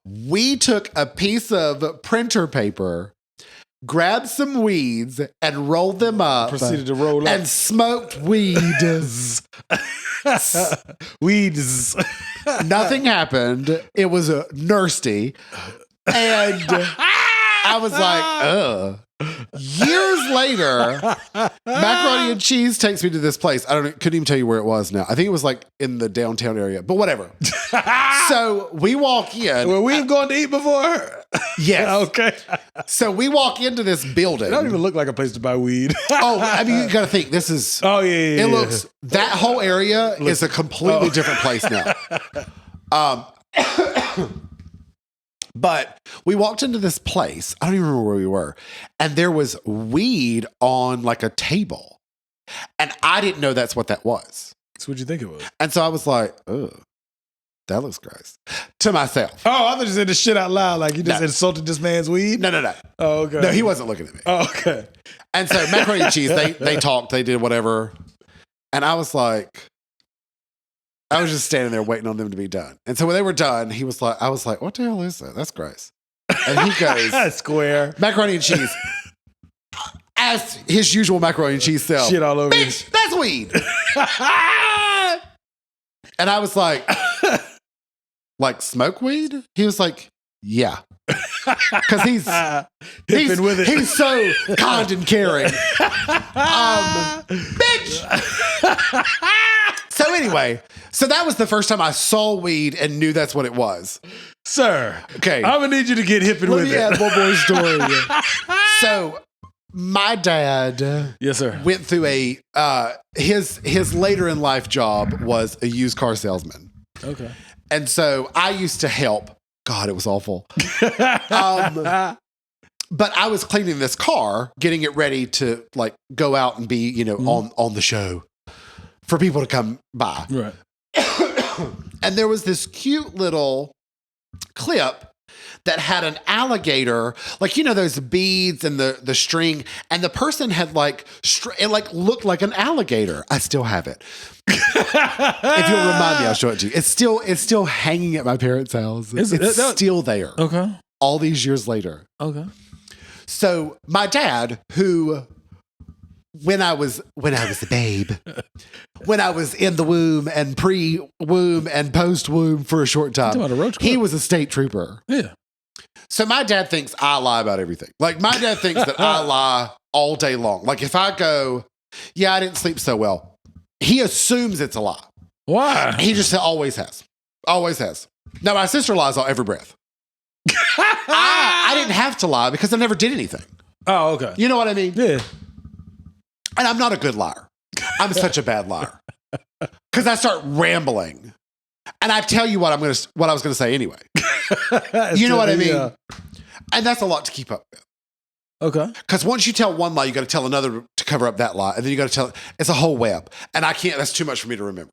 we took a piece of printer paper, grabbed some weeds and rolled them up. Proceeded to roll up. And smoked weed. Weeds. Nothing happened. It was a Nosey. And I was like, ugh. Years later, Macaroni and Cheese takes me to this place. Couldn't even tell you where it was now. I think it was like in the downtown area, but whatever. So we walk in. Were we going to eat before? Yes. Okay. So we walk into this building. It don't even look like a place to buy weed. Oh, I mean, you got to think this is. Oh, yeah. It looks, that whole area is a completely different place now. But we walked into this place. I don't even remember where we were. And there was weed on like a table. And I didn't know that's what that was. That's what you think it was. And so I was like, ugh, that looks gross. To myself. Oh, I thought you said this shit out loud. Like you just insulted this man's weed? No. Oh, okay. No, he wasn't looking at me. Oh, okay. And so Macaroni and Cheese, they talked, they did whatever. And I was like, I was just standing there waiting on them to be done. And so when they were done, I was like, what the hell is that? That's gross. And he goes, Square. Macaroni and Cheese. As his usual macaroni and cheese self. Shit all over Bitch, that's weed. And I was like smoke weed? He was like, yeah. Because he's with it. He's so kind and caring. Bitch. So anyway, that was the first time I saw weed and knew that's what it was. Sir, okay, I'm gonna need you to get hip and with it. Let me add one more story. So my dad, yes, sir, went through his later in life job was a used car salesman. Okay, and so I used to help. God, it was awful. But I was cleaning this car, getting it ready to like go out and be, on the show for people to come by. Right. And there was this cute little clip that had an alligator, like, those beads and the string, and the person had it looked like an alligator. I still have it. If you'll remind me, I'll show it to you. It's still hanging at my parents' house. It's still there. Okay. All these years later. Okay. So my dad, who when I was a babe, when I was in the womb and pre-womb and post-womb for a short time, he was a state trooper. Yeah. So my dad thinks I lie about everything. Like my dad thinks that I lie all day long. Like if I go, yeah, I didn't sleep so well, he assumes it's a lie. Why? He just always has. Always has. Now my sister lies on every breath. I didn't have to lie because I never did anything. Oh, okay. You know what I mean? Yeah. And I'm not a good liar. I'm such a bad liar. Because I start rambling. And I tell you what I was going to say anyway. You know what I mean? And that's a lot to keep up with. Okay. Because once you tell one lie, you got to tell another to cover up that lie. And then you got to tell, it's a whole web. And I can't, that's too much for me to remember.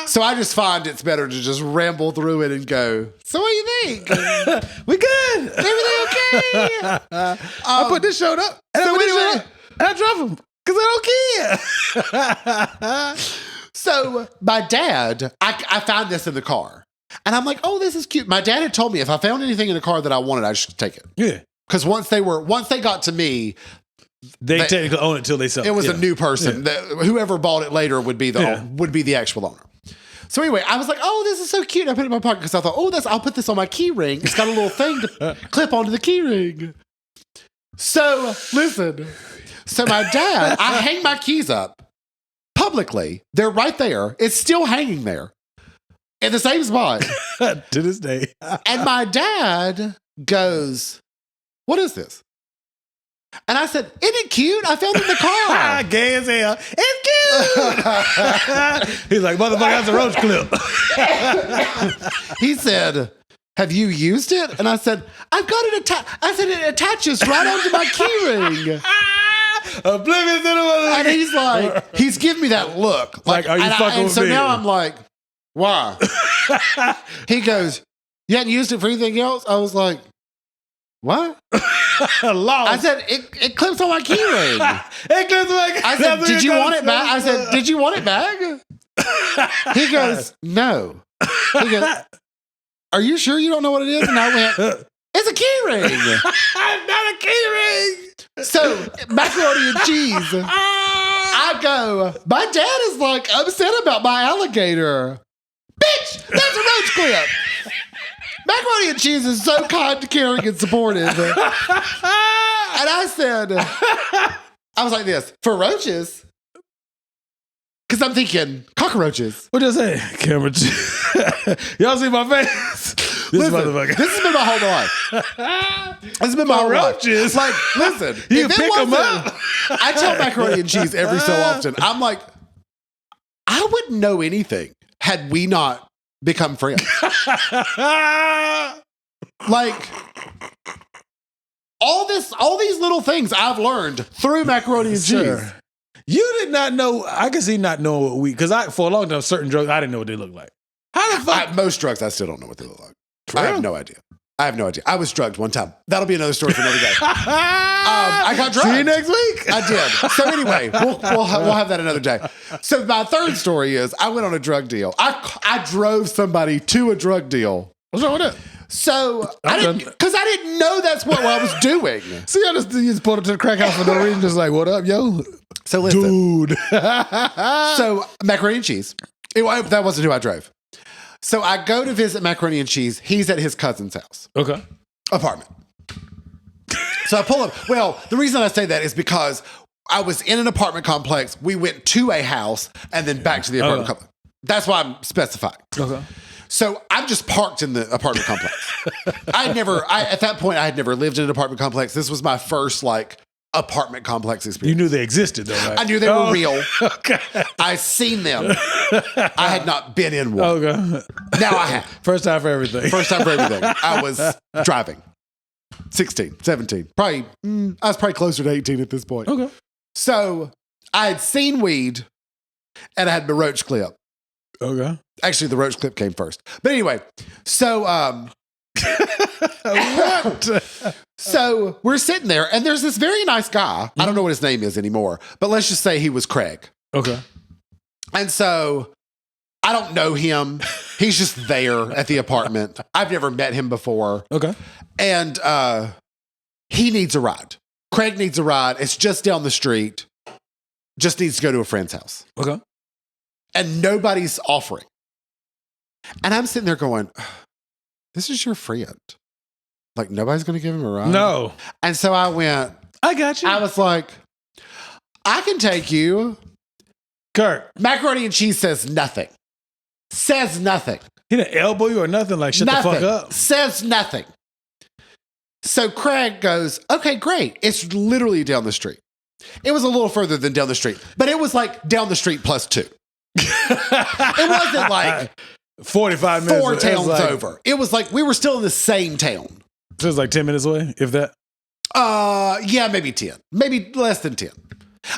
So I just find it's better to just ramble through it and go, so what do you think? We good. Everything okay? I put this shirt up. And I drop them because I don't care. So my dad, I found this in the car. And I'm like, oh, this is cute. My dad had told me if I found anything in the car that I wanted, I should take it. Yeah. Because once they got to me, they technically own it till they sell it. It was a new person. Yeah. Whoever bought it later would be the actual owner. So anyway, I was like, oh, this is so cute. I put it in my pocket because I thought, oh, I'll put this on my key ring. It's got a little thing to clip onto the key ring. So listen. So my dad, I hang my keys up publicly. They're right there. It's still hanging there in the same spot. To this day. And my dad goes, what is this? And I said, isn't it cute? I found it in the car. Gay as hell. It's cute. He's like, motherfucker, that's a roach clip. He said, have you used it? And I said, I've got it attached. I said, it attaches right onto my key ring. Oblivious to the motherfucker. And he's like, he's giving me that look. Like, are you fucking with me? So now I'm like, why? He goes, you hadn't used it for anything else? I was like, what? I said, it clips on my key ring. It clips on my key ring. I said, did you want it back? I said, did you want it back? He goes, no. He goes, are you sure you don't know what it is? And I went, It's a key ring. Not a key ring. So, macaroni and cheese. I go, my dad is like upset about my alligator. Bitch, that's a roach clip. Macaroni and cheese is so kind, caring, and supportive. And I said, I was like this, for roaches? Because I'm thinking, cockroaches. What you say? Camera. Y'all see my face? This motherfucker. This has been my whole life. This has been my whole roaches. life. Like, listen. You if it pick them wasn't- up. I tell macaroni and cheese every so often. I'm like, I wouldn't know anything had we not become friends. Like, all these little things I've learned through macaroni and cheese. Sir, you did not know. I can see not knowing what because for a long time, certain drugs, I didn't know what they looked like. How the fuck? Most drugs, I still don't know what they look like. For I have real? no idea. I was drugged one time. That'll be another story for another day. I got drugged. See you next week. I did. So anyway, we'll have that another day. So my third story is I went on a drug deal. I drove somebody to a drug deal. What's wrong with that? So I didn't know that's what I was doing. See, you just pulled up to the crack house for no reason, just like, what up, yo? So listen. Dude. So macaroni and cheese. That wasn't who I drove. So I go to visit macaroni and cheese. He's at his cousin's house. Okay. Apartment. So I pull up. Well, the reason I say that is because I was in an apartment complex. We went to a house and then back to the apartment complex. That's why I'm specifying. Okay. So I'm just parked in the apartment complex. At that point, I had never lived in an apartment complex. This was my first apartment complex You experience. knew they existed, though, right? I knew they were real. Okay. I seen them. I had not been in one. Okay. Now I have. First time for everything. First time for everything. I was driving. 16, 17. I was probably closer to 18 at this point. Okay. So I had seen weed and I had my roach clip. Okay. Actually, the roach clip came first. But anyway, so What? so we're sitting there and there's this very nice guy. I don't know what his name is anymore, but let's just say he was Craig. Okay. And so I don't know him. He's just there at the apartment. I've never met him before. Okay. And he needs a ride. Craig needs a ride. It's just down the street. Just needs to go to a friend's house. Okay. And nobody's offering. And I'm sitting there going, this is your friend. Like, nobody's going to give him a ride? No. And so I went, I got you. I was like, I can take you. Kirk. Macaroni and cheese says nothing. Says nothing. He didn't elbow you or nothing like shut Nothing. the fuck up. Says nothing. So Craig goes, okay, great. It's literally down the street. It was a little further than down the street, but it was like down the street plus 2. It wasn't like 45 minutes. 4 towns like, over. It was like we were still in the same town. So it's like 10 minutes away, if that. Yeah, maybe 10. Maybe less than 10.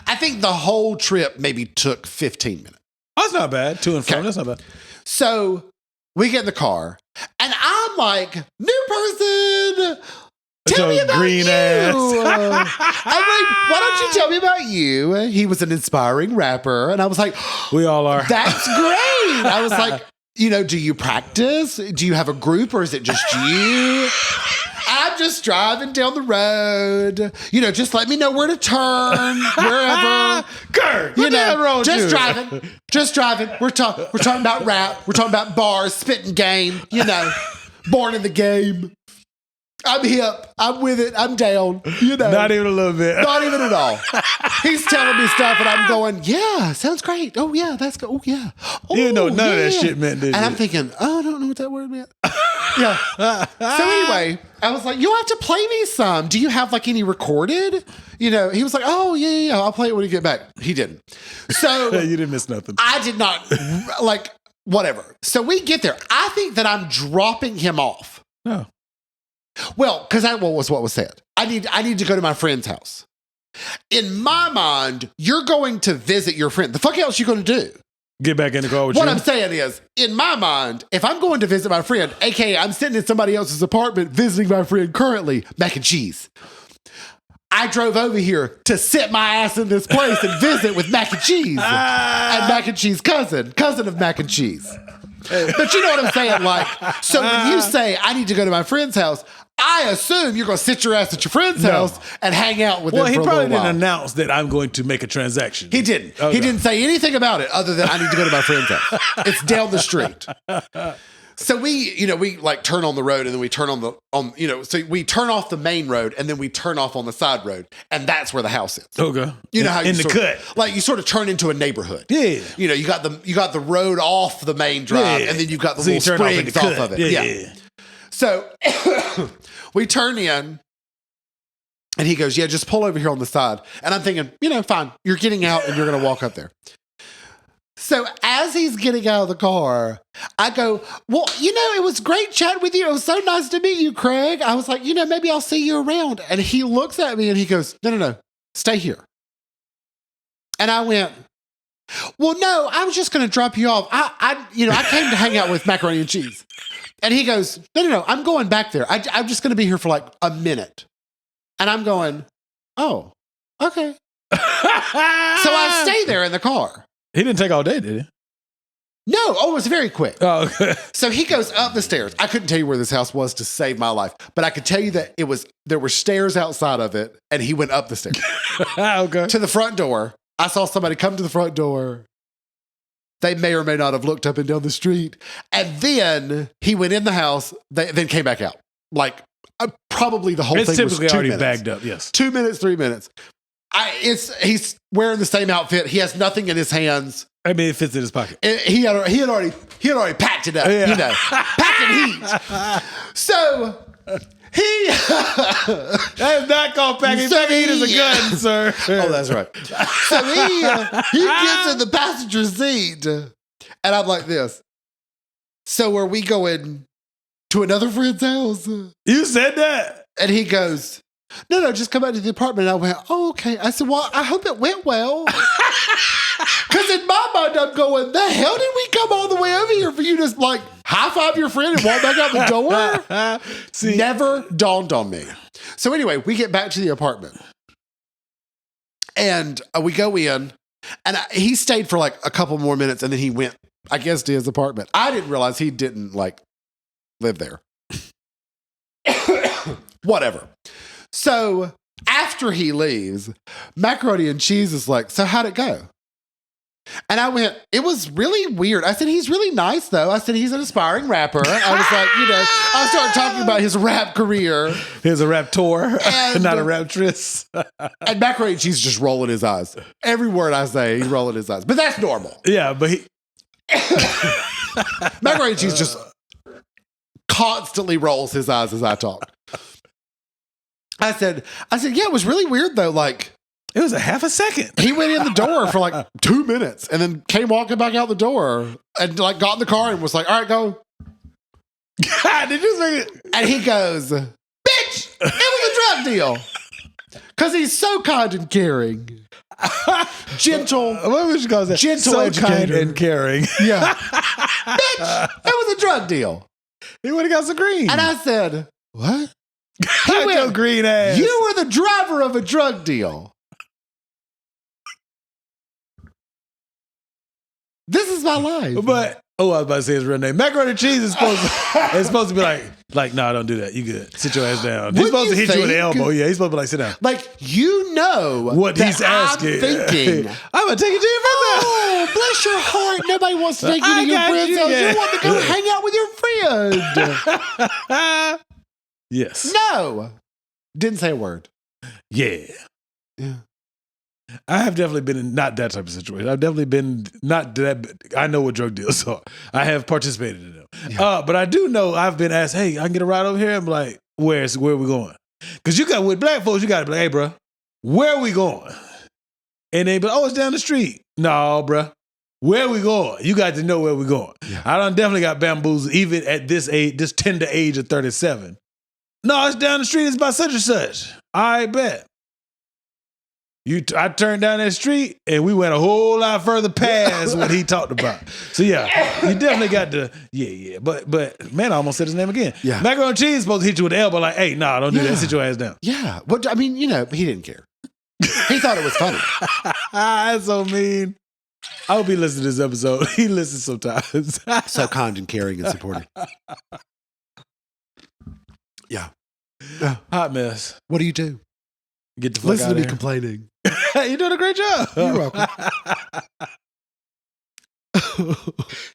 I think the whole trip maybe took 15 minutes. Oh, that's not bad. To and from, Okay. that's not bad. So we get in the car, and I'm like, new person. Tell me about green you. ass. I'm like, why don't you tell me about you? He was an inspiring rapper. And I was like, We all are. that's great. I was like, do you practice? Do you have a group or is it just you? I'm just driving down the road. Just let me know where to turn, wherever. Kirk, what the hell wrong with just you? driving. Just driving. We're talking about rap. We're talking about bars, spitting game, born in the game. I'm hip. I'm with it. I'm down. Not even a little bit. Not even at all. He's telling me stuff and I'm going, yeah, sounds great. Oh, yeah, that's good. Oh, yeah. Oh, You didn't know none of that yeah. shit meant, did And you? I'm thinking, I don't know what that word meant. Yeah. So anyway, I was like, you'll have to play me some. Do you have any recorded? He was like, oh, yeah. I'll play it when you get back. He didn't. So You didn't miss nothing. I did not, whatever. So we get there. I think that I'm dropping him off. No. Well, because that was what was said. I need to go to my friend's house. In my mind, you're going to visit your friend. The fuck else you going to do? Get back in the car with What you. I'm saying is, in my mind, if I'm going to visit my friend, aka I'm sitting in somebody else's apartment visiting my friend currently, mac and cheese. I drove over here to sit my ass in this place and visit with mac and cheese. And mac and cheese cousin of mac and cheese. But you know what I'm saying? So when you say I need to go to my friend's house, I I assume you're going to sit your ass at your friend's house and hang out with them for a little while. Well, he probably didn't announce that I'm going to make a transaction. He didn't. Okay. He didn't say anything about it other than I need to go to my friend's house. It's down the street. So we like turn on the road and then we turn so we turn off the main road and then we turn off on the side road and that's where the house is. Okay. You know how in the cut. Like you sort of turn into a neighborhood. Yeah. You got the road off the main drive and then you've got the little sprigs off of it. Yeah. So we turn in and he goes, yeah, just pull over here on the side. And I'm thinking, fine, you're getting out and you're going to walk up there. So as he's getting out of the car, I go, well, it was great chatting with you. It was so nice to meet you, Craig. I was like, maybe I'll see you around. And he looks at me and he goes, no, stay here. And I went, well, no, I was just going to drop you off. I came to hang out with Macaroni and Cheese. And he goes, no, I'm going back there. I'm just going to be here for like a minute. And I'm going, oh, okay. So I stay there in the car. He didn't take all day, did he? No. Oh, it was very quick. Oh, okay. So he goes up the stairs. I couldn't tell you where this house was to save my life, but I could tell you that there were stairs outside of it, and he went up the stairs. Okay. To the front door. I saw somebody come to the front door. They may or may not have looked up and down the street. And then he went in the house, then came back out. Like, probably the whole thing was 2 minutes. It's typically already bagged up, yes. 2 minutes, 3 minutes. He's wearing the same outfit. He has nothing in his hands. I mean, it fits in his pocket. He had already packed it up, packing heat. So he that is not called packing. Packing heat is a gun, sir. Oh, that's right. So he gets in the passenger seat, and I'm like this. So are we going to another friend's house? You said that, and he goes, no, just come back to the apartment. And I went, oh, okay. I said, well, I hope it went well. Because in my mind, I'm going, the hell did we come all the way over here for you to like high five your friend and walk back out the door? See, never dawned on me. So anyway, we get back to the apartment. And we go in. And he stayed for like a couple more minutes. And then he went, I guess, to his apartment. I didn't realize he didn't like live there. Whatever. So after he leaves, Macaroni and Cheese is like, so how'd it go? And I went, it was really weird. I said, he's really nice, though. I said, he's an aspiring rapper. I was like, I started talking about his rap career. He's a rap tour, not a raptress. And Macaroni and Cheese just rolling his eyes. Every word I say, he's rolling his eyes. But that's normal. Yeah, but he... Macaroni and Cheese just constantly rolls his eyes as I talk. I said, yeah, it was really weird though. Like, it was a half a second. He went in the door for like 2 minutes and then came walking back out the door and like got in the car and was like, all right, go. God, did you say it? And he goes, bitch, it was a drug deal. Because he's so kind and caring. Gentle. What would you call that? Gentle so educator. Kind and caring. Yeah. Bitch, it was a drug deal. He would have got some green. And I said, what? He went, your green ass. You were the driver of a drug deal. This is my life. But I was about to say his real name. Macaroni and Cheese is supposed to be like, nah, don't do that. You good. Sit your ass down. He's supposed to hit you with the elbow. Yeah, he's supposed to be like, sit down. Like, what he's asking. I'm thinking. I'm going to take you to your friend's house. Oh, bless your heart. Nobody wants to take you to your friend's house. You want to go hang out with your friend. Yes. No. Didn't say a word. Yeah. I have definitely been in not that type of situation. I've definitely been not that. I know what drug deals are. I have participated in them. Yeah. But I do know I've been asked, hey, I can get a ride over here? I'm like, where are we going? Because you got, with black folks, you got to be like, hey, bro, where are we going? And they be like, oh, it's down the street. No, bro. Where are we going? You got to know where we're going. Yeah. I done definitely got bamboozled even at this age, this tender age of 37. No, it's down the street. It's by such and such. I bet. I turned down that street and we went a whole lot further past what he talked about. So yeah, you definitely got to, yeah. But man, I almost said his name again. Yeah. Macaroni and Cheese is supposed to hit you with the elbow like, hey, nah, don't do that. Sit your ass down. Yeah. Well, I mean, he didn't care. He thought it was funny. That's so mean. I hope he listens to this episode. He listens sometimes. So kind and caring and supporting. Yeah. Hot mess. What do you do? Get the fuck Listen out to me of here. complaining. You're doing a great job. You're welcome.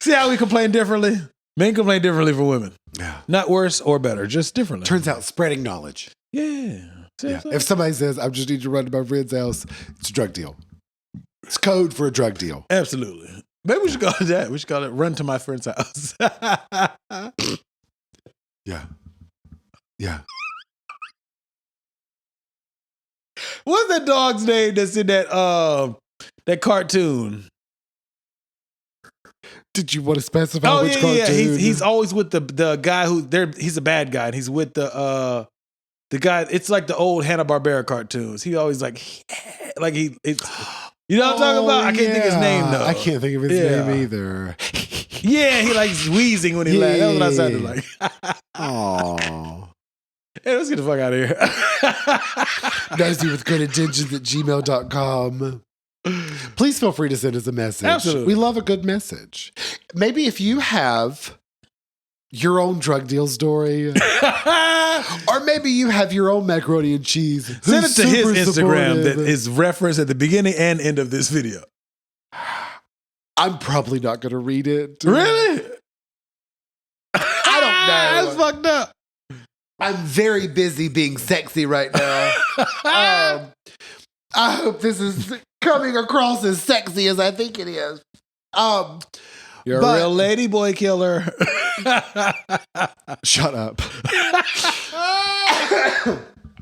See how we complain differently? Men complain differently for women. Yeah. Not worse or better, just differently. Turns out spreading knowledge. Yeah. See Yeah. what I'm If somebody says, I just need to run to my friend's house, it's a drug deal. It's code for a drug deal. Absolutely. Maybe we should call it that. We should call it run to my friend's house. Yeah. Yeah. What's that dog's name that's in that cartoon? Did you want to specify which cartoon? Yeah. He's always with the guy who he's a bad guy, and he's with the guy. It's like the old Hanna-Barbera cartoons. He always like he. You know what I'm talking about? I can't think of his name though. I can't think of his name either. Yeah, he likes wheezing when he laughs. That's what I sounded like. Aww. Hey, let's get the fuck out of here. Nosey@gmail.com. Please feel free to send us a message. Absolutely. We love a good message. Maybe if you have your own drug deal story, or maybe you have your own macaroni and cheese. Send it to his super Instagram supportive. that is referenced at the beginning and end of this video. I'm probably not going to read it. Really? I don't know. That's fucked up. I'm very busy being sexy right now. I hope this is coming across as sexy as I think it is. You're but- a real lady boy killer. Shut up.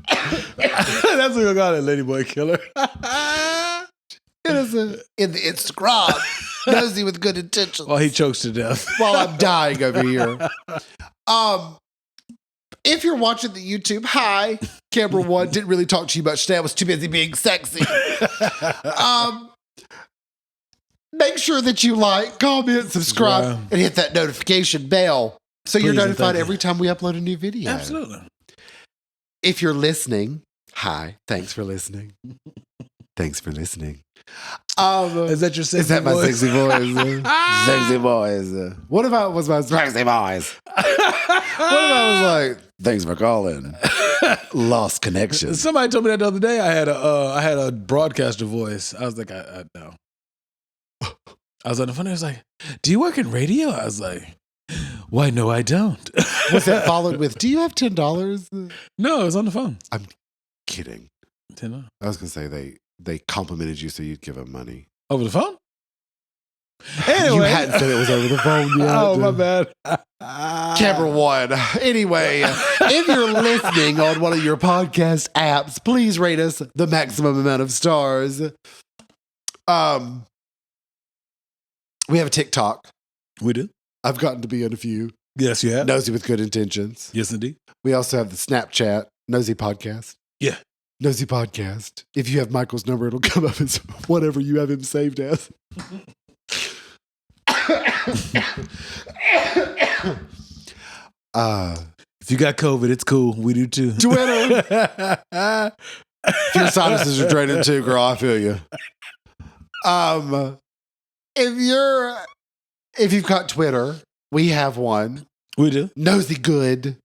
That's what we call it, lady boy killer. It is in the Instagram. Nosey with good intentions. Well, he chokes to death. While I'm dying over here. If you're watching the YouTube, hi. Camera one, didn't really talk to you much today. I was too busy being sexy. Make sure that you like, comment, subscribe, Yeah. and hit that notification bell so you're Please and notified thank you. every time we upload a new video. Absolutely. If you're listening, hi. Thanks for listening. Thanks for listening. Is that your sexy Is that my voice? sexy voice? Sexy voice. What if I was my sexy voice? What if I was like, thanks for calling. Lost connection. Somebody told me that the other day. I had a broadcaster voice. I was like, I know. I was on the phone. I was like, "Do you work in radio?" I was like, "Why? No, I don't." Was that followed with, do you have $10? No, it was on the phone. I'm kidding. $10 I was going to say they complimented you so you'd give them money. over the phone. Anyway, You hadn't said it was over the phone yet. Oh, my bad. Camera one. Anyway, if you're listening on one of your podcast apps, please rate us the maximum amount of stars. We have a TikTok. We do. I've gotten to be on a few. Yes, you have. Nosey with good intentions. Yes, indeed. We also have the Snapchat, Nosey Podcast. Yeah. Nosey Podcast. If you have Michael's number, it'll come up as whatever you have him saved as. If you got COVID, it's cool. We do too. Twitter. If your sinuses are draining too, girl, I feel you. If you've got Twitter, we have one. We do. Nosey Good.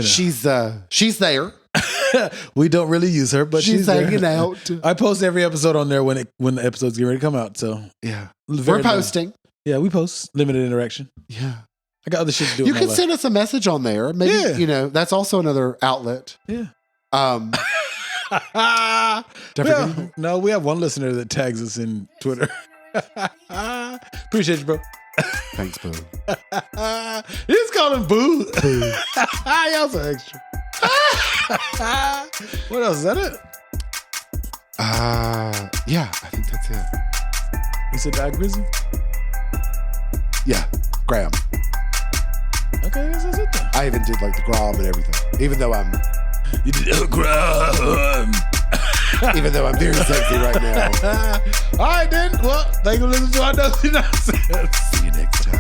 She's there. We don't really use her, but She's there. hanging out. I post every episode on there when the episodes get ready to come out. So Yeah. very We're posting. Yeah, we post limited interaction. Yeah. I got other shit to do. You with can my send us a message on there. Maybe, Yeah. that's also another outlet. life. Don't Yeah. forget anything? No, we have one listener that tags us in Twitter. Appreciate you, bro. Thanks, boo. You just call him Boo. Boo. Y'all so extra. What else? Is that it? Yeah, I think that's it. You said Doc Grizzly? Yeah, Graham. Okay, I guess that's it then. I even did like the Grom and everything. Even though I'm You did very sexy right now. All right, then. Well, thank you for listening to our Nosey Nonsense. See you next time.